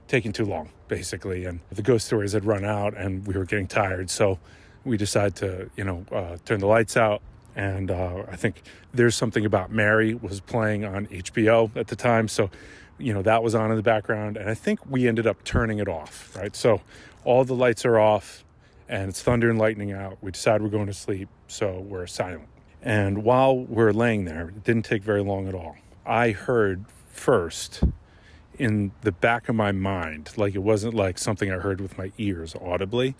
taking too long, basically, and the ghost stories had run out, and we were getting tired, so we decided to, turn the lights out. And I think There's Something About Mary was playing on HBO at the time. So, that was on in the background. And I think we ended up turning it off, right? So all the lights are off and it's thunder and lightning out. We decide we're going to sleep. So we're silent. And while we're laying there, it didn't take very long at all. I heard first in the back of my mind, like it wasn't like something I heard with my ears audibly,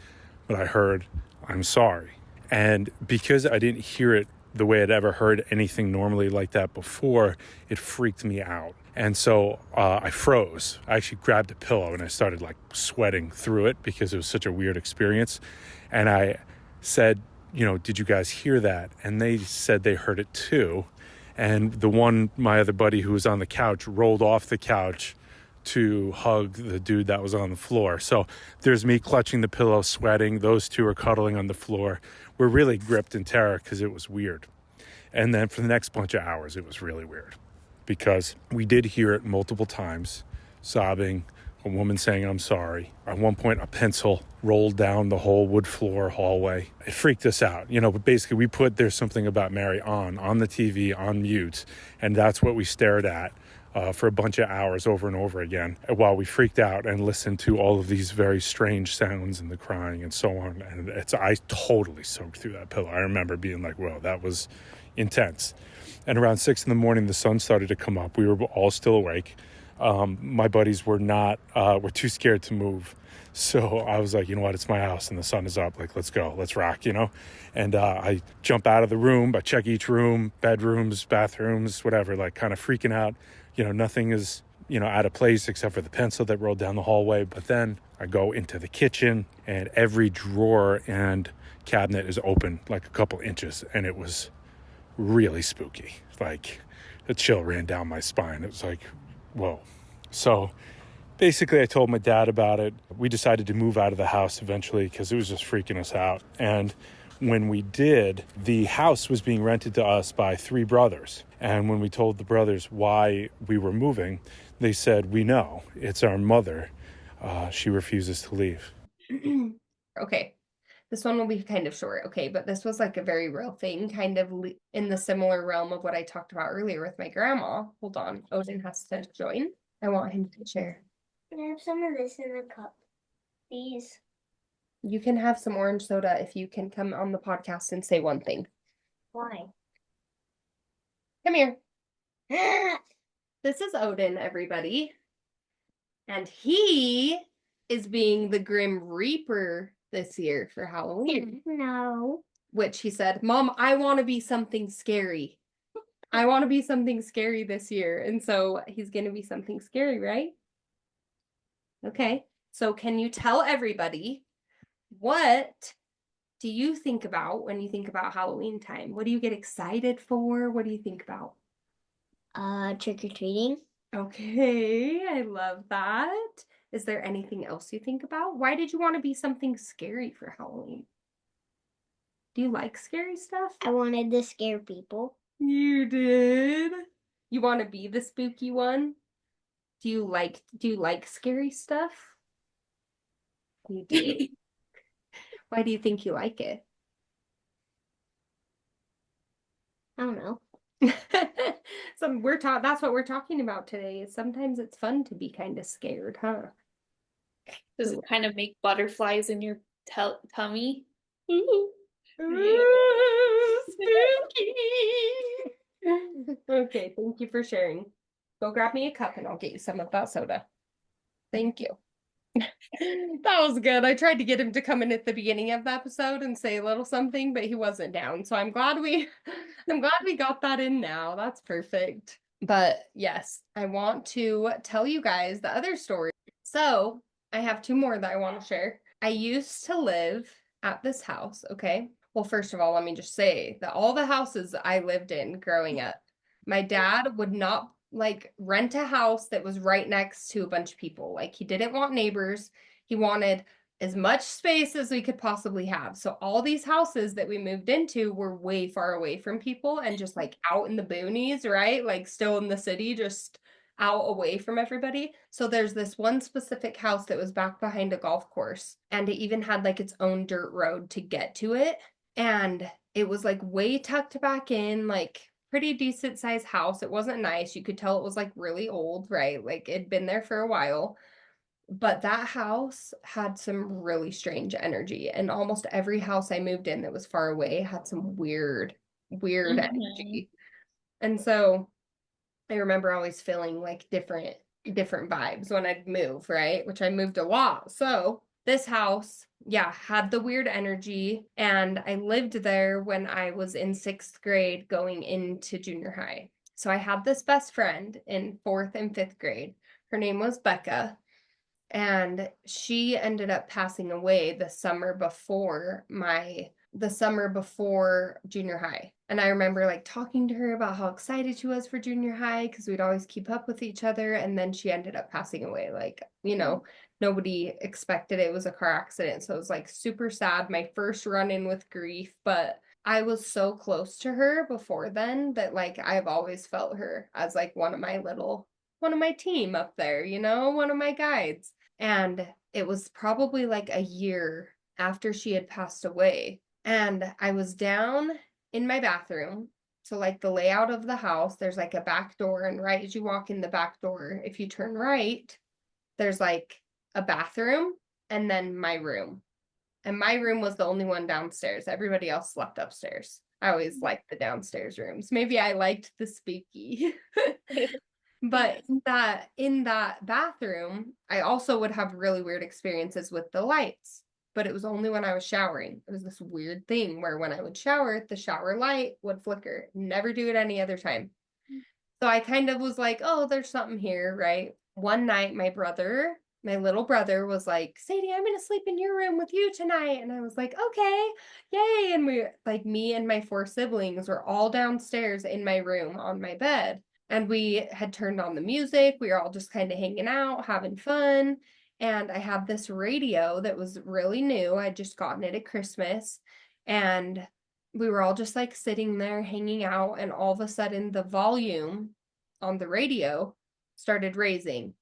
but I heard, "I'm sorry." And because I didn't hear it the way I'd ever heard anything normally like that before, it freaked me out. And so I froze. I actually grabbed a pillow and I started like sweating through it because it was such a weird experience. And I said, "Did you guys hear that?" And they said they heard it too. And my other buddy who was on the couch rolled off the couch to hug the dude that was on the floor. So there's me clutching the pillow, sweating. Those two are cuddling on the floor. We're really gripped in terror because it was weird. And then for the next bunch of hours, it was really weird because we did hear it multiple times, sobbing, a woman saying, "I'm sorry." At one point, a pencil rolled down the whole wood floor hallway. It freaked us out, but basically we put There's Something About Mary on the TV, on mute, and that's what we stared at for a bunch of hours over and over again while we freaked out and listened to all of these very strange sounds and the crying and so on. And I totally soaked through that pillow. I remember being like, whoa, that was intense. And around 6 a.m, the sun started to come up. We were all still awake. My buddies were too scared to move. So I was like, you know what, it's my house and the sun is up. Like, let's go, let's rock, And I jump out of the room, I check each room, bedrooms, bathrooms, whatever, like kind of freaking out. Nothing is, out of place except for the pencil that rolled down the hallway. But then I go into the kitchen and every drawer and cabinet is open like a couple inches. And it was really spooky. Like a chill ran down my spine. It was like, whoa. So basically I told my dad about it. We decided to move out of the house eventually because it was just freaking us out. And when we did, the house was being rented to us by 3 brothers. And when we told the brothers why we were moving, they said, "We know, it's our mother. She refuses to leave." Okay. This one will be kind of short, okay, but this was like a very real thing, kind of in the similar realm of what I talked about earlier with my grandma. Hold on, Odin has to join. I want him to share. Can I have some of this in a cup, please? You can have some orange soda if you can come on the podcast and say one thing. Why? Come here. This is Odin, everybody. And he is being the Grim Reaper this year for Halloween. No. Which he said, "Mom, I want to be something scary. I want to be something scary this year." And so he's going to be something scary, right? Okay. So can you tell everybody, what do you think about when you think about Halloween time? What do you get excited for? What do you think about? Trick-or-treating. Okay, I love that. Is there anything else you think about? Why did you want to be something scary for Halloween? Do you like scary stuff? I wanted to scare people. You did? You want to be the spooky one? Do you like scary stuff? You do. Why do you think you like it? I don't know. That's what we're talking about today. Sometimes it's fun to be kind of scared, huh? Does it kind of make butterflies in your tummy? Spooky. Okay, thank you for sharing. Go grab me a cup and I'll get you some of that soda. Thank you. That was good. I tried to get him to come in at the beginning of the episode and say a little something, but he wasn't down. So I'm glad we got that in now. That's perfect. But yes, I want to tell you guys the other story. So I have 2 more that I want to share. I used to live at this house, okay? Well, first of all, let me just say that all the houses I lived in growing up, my dad would not rent a house that was right next to a bunch of people. Like, he didn't want neighbors. He wanted as much space as we could possibly have. So all these houses that we moved into were way far away from people and just like out in the boonies, right? Like still in the city, just out away from everybody. So there's this one specific house that was back behind a golf course, and it even had like its own dirt road to get to it. And it was like way tucked back in, like pretty decent sized house. It wasn't nice. You could tell it was like really old, right? Like it'd been there for a while. But that house had some really strange energy. And almost every house I moved in that was far away had some weird weird Mm-hmm. energy. And so I remember always feeling like different vibes when I'd move, right? Which I moved a lot. So this house, yeah, had the weird energy. And I lived there when I was in 6th grade going into junior high. So I had this best friend in 4th and 5th grade. Her name was Becca. And she ended up passing away the summer before junior high. And I remember like talking to her about how excited she was for junior high because we'd always keep up with each other. And then she ended up passing away. Like, nobody expected it. It was a car accident. So it was like super sad. My first run in with grief. But I was so close to her before then that like I've always felt her as like one of my team up there, one of my guides. And it was probably like a year after she had passed away. And I was down in my bathroom. So, like the layout of the house, there's like a back door. And right as you walk in the back door, if you turn right, there's like a bathroom and then my room. And my room was the only one downstairs. Everybody else slept upstairs. I always liked the downstairs rooms. Maybe I liked the spooky. But in that bathroom, I also would have really weird experiences with the lights, but it was only when I was showering. It was this weird thing where when I would shower, the shower light would flicker. Never do it any other time. So I kind of was like, oh, there's something here, right? One night, my little brother was like, Sadie, I'm going to sleep in your room with you tonight. And I was like, okay, yay. And me and my 4 siblings were all downstairs in my room on my bed. And we had turned on the music. We were all just kind of hanging out, having fun. And I had this radio that was really new. I'd just gotten it at Christmas. And we were all just like sitting there hanging out. And all of a sudden, the volume on the radio started raising.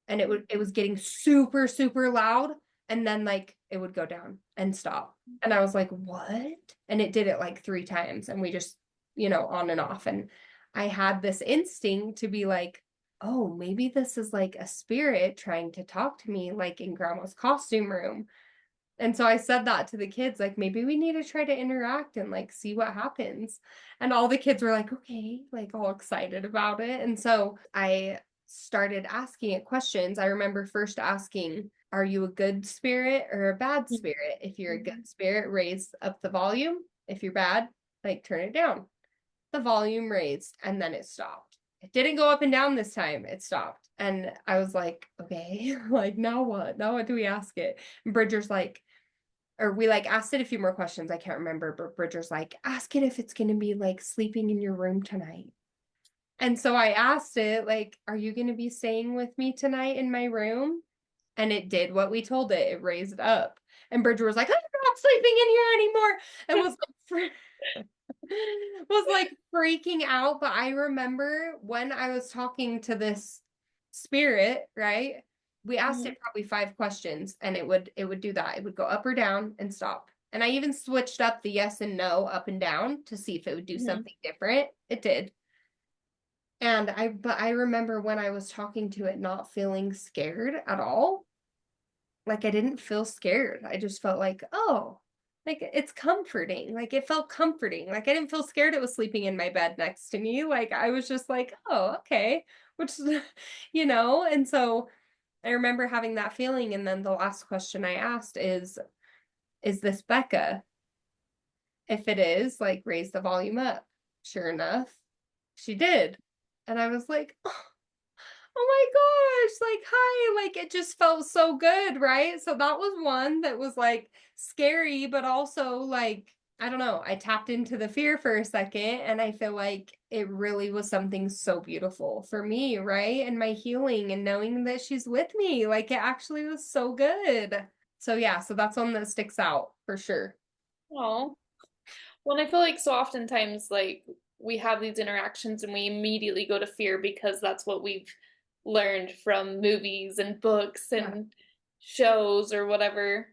And it was getting super, super loud. And then like it would go down and stop. And I was like, what? And it did it like 3 times. And we just, on and off. And I had this instinct to be like, oh, maybe this is like a spirit trying to talk to me, like in grandma's costume room. And so I said that to the kids, like, maybe we need to try to interact and like see what happens. And all the kids were like, okay, like all excited about it. And so I started asking it questions. I remember first asking, are you a good spirit or a bad spirit? If you're a good spirit, raise up the volume. If you're bad, like turn it down. The volume raised and then it stopped. It didn't go up and down this time. It stopped. And I was like, okay, like now what? Now what do we ask it? And Bridger's like, or we like asked it a few more questions. I can't remember, but Bridger's like, ask it if it's going to be like sleeping in your room tonight. And so I asked it, like, are you going to be staying with me tonight in my room? And it did what we told it. It raised up. And Bridger was like, I'm not sleeping in here anymore. And was like freaking out. But I remember when I was talking to this spirit, right? We asked it probably 5 questions and it would do that. It would go up or down and stop. And I even switched up the yes and no up and down to see if it would do something different. It did. But I remember when I was talking to it not feeling scared at all. Like I didn't feel scared. I just felt like, oh, like it's comforting. Like it felt comforting. Like I didn't feel scared it was sleeping in my bed next to me. Like I was just like, oh, okay. Which, and so I remember having that feeling. And then the last question I asked is this Becca? If it is, like raise the volume up. Sure enough, she did. And I was like, oh my gosh, like, hi, like, it just felt so good, right? So that was one that was like scary, but also like, I don't know, I tapped into the fear for a second, and I feel like it really was something so beautiful for me, right? And my healing and knowing that she's with me, like, it actually was so good. So, yeah, so that's one that sticks out for sure. Oh, well, I feel like so oftentimes, like, we have these interactions and we immediately go to fear because that's what we've learned from movies and books Yeah. and shows or whatever,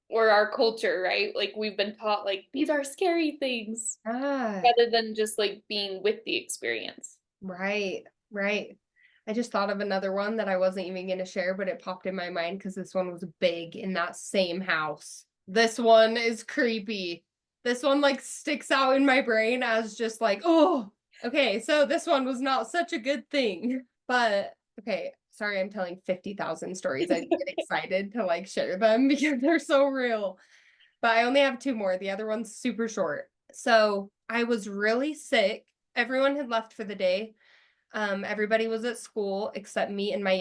or our culture, right? Like, we've been taught, like, these are scary things Ah, rather than just, like, being with the experience. right, right. I just thought of another one that I wasn't even going to share, but it popped in my mind because this one was big in that same house. This one is creepy. This one like sticks out in my brain as just like, oh, okay, so this one was not such a good thing. But okay, sorry, I'm telling 50,000 stories. I get excited to like share them because they're so real. But I only have two more. The other one's super short. So I was really sick. Everyone had left for the day. Everybody was at school except me and my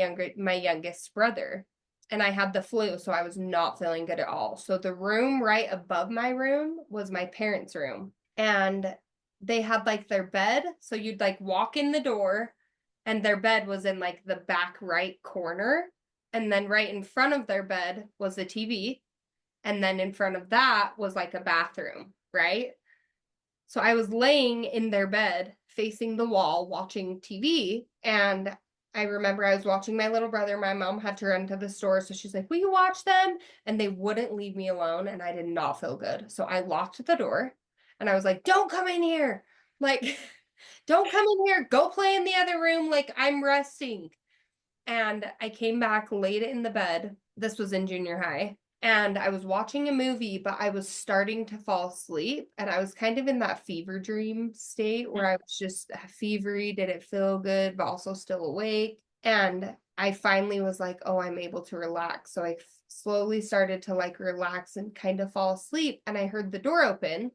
youngest brother. And I had the flu, so I was not feeling good at all. So the room right above my room was my parents' room. And they had like their bed. So you'd like walk in the door, and their bed was in like the back right corner. And then right in front of their bed was the TV. And then in front of that was like a bathroom, right? So I was laying in their bed facing the wall watching TV. And I remember I was watching my little brother. My mom had to run to the store. So she's like, will you watch them? And they wouldn't leave me alone. And I did not feel good. So I locked the door and I was like, don't come in here. Like, don't come in here. Go play in the other room. Like, I'm resting. And I came back late in the bed. This was in junior high. And I was watching a movie, but I was starting to fall asleep. And I was kind of in that fever dream state where I was just fevery, didn't feel good, but also still awake. And I finally was like, oh, I'm able to relax. So I slowly started to like relax and kind of fall asleep. And I heard the door open.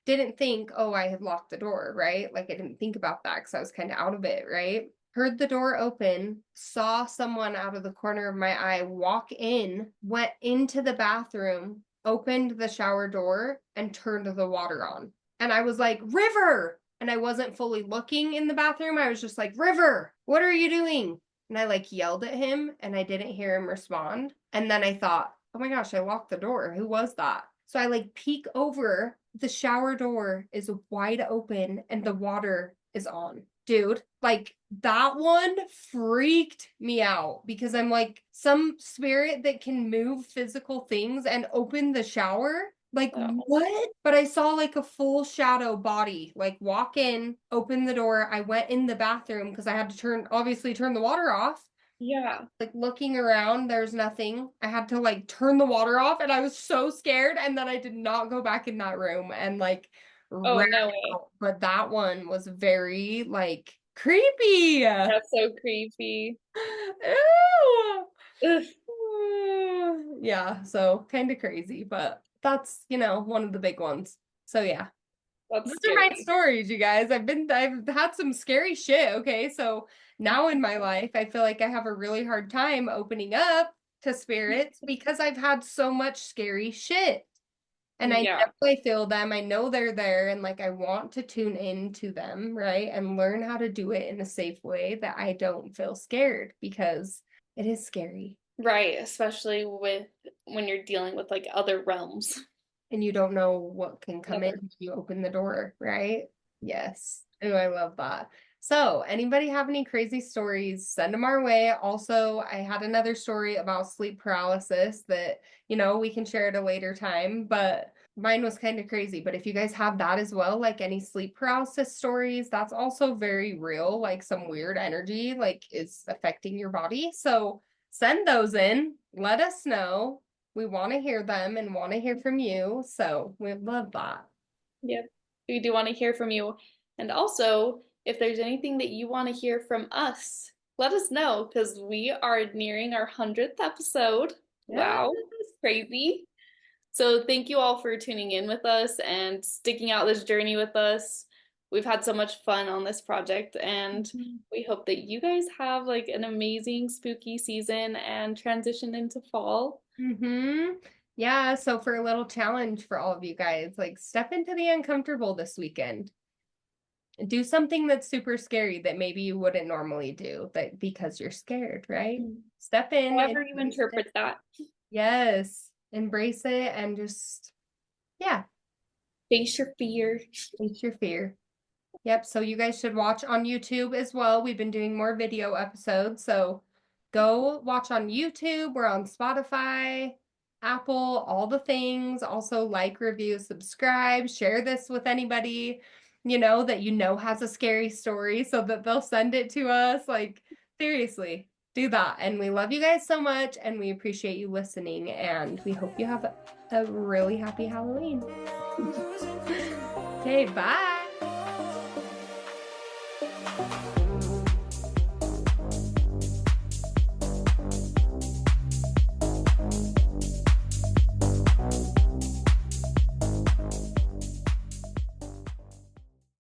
Didn't think, oh, I had locked the door, right? Like I didn't think about that because I was kind of out of it, right? Heard the door open, saw someone out of the corner of my eye walk in, went into the bathroom, opened the shower door, and turned the water on. And I was like, River! And I wasn't fully looking in the bathroom. I was just like, River, what are you doing? And I like yelled at him and I didn't hear him respond. And then I thought, oh my gosh, I locked the door. Who was that? So I like peek over. The shower door is wide open and the water is on. Dude, like that one freaked me out because I'm like, some spirit that can move physical things and open the shower. Like, Oh. what? But I saw like a full shadow body, like walk in, open the door. I went in the bathroom because I had to obviously turn the water off. Yeah. Like looking around, there's nothing. I had to like turn the water off and I was so scared. And then I did not go back in that room and like Oh, ran no way. out. But that one was very like creepy. That's so creepy. Ew. Ugh, Yeah, so kind of crazy, but that's, one of the big ones. So yeah. that's Those are my scary. stories, you guys. I've had some scary shit, okay? So now in my life, I feel like I have a really hard time opening up to spirits because I've had so much scary shit. And I Yeah. definitely feel them. I know they're there and like I want to tune into them, right? And learn how to do it in a safe way that I don't feel scared because it is scary. Right, especially with when you're dealing with like other realms. And you don't know what can come in Never. if you open the door, right? Yes. Oh, I love that. So, anybody have any crazy stories? Send them our way. Also, I had another story about sleep paralysis that, we can share at a later time, but mine was kind of crazy. But if you guys have that as well, like any sleep paralysis stories, that's also very real. Like some weird energy, like is affecting your body. So, send those in. Let us know. We want to hear them and want to hear from you. So we love that. Yep. We do want to hear from you. And also, if there's anything that you want to hear from us, let us know because we are nearing our 100th episode. Yes. Wow, crazy. So, thank you all for tuning in with us and sticking out this journey with us. We've had so much fun on this project, and we hope that you guys have like an amazing spooky season and transition into fall. Yeah, so for a little challenge for all of you guys, like step into the uncomfortable this weekend. Do something that's super scary that maybe you wouldn't normally do, that because you're scared, right? Step in and However you interpret that. yes, embrace it and just yeah, Face your fear. face your fear. Yep, so you guys should watch on YouTube as well. We've been doing more video episodes, so go watch on YouTube. We're on Spotify, Apple, all the things. Also like, review, subscribe, share this with anybody, that has a scary story so that they'll send it to us. Like, seriously, do that. And we love you guys so much, and we appreciate you listening, and we hope you have a really happy Halloween. Okay, bye.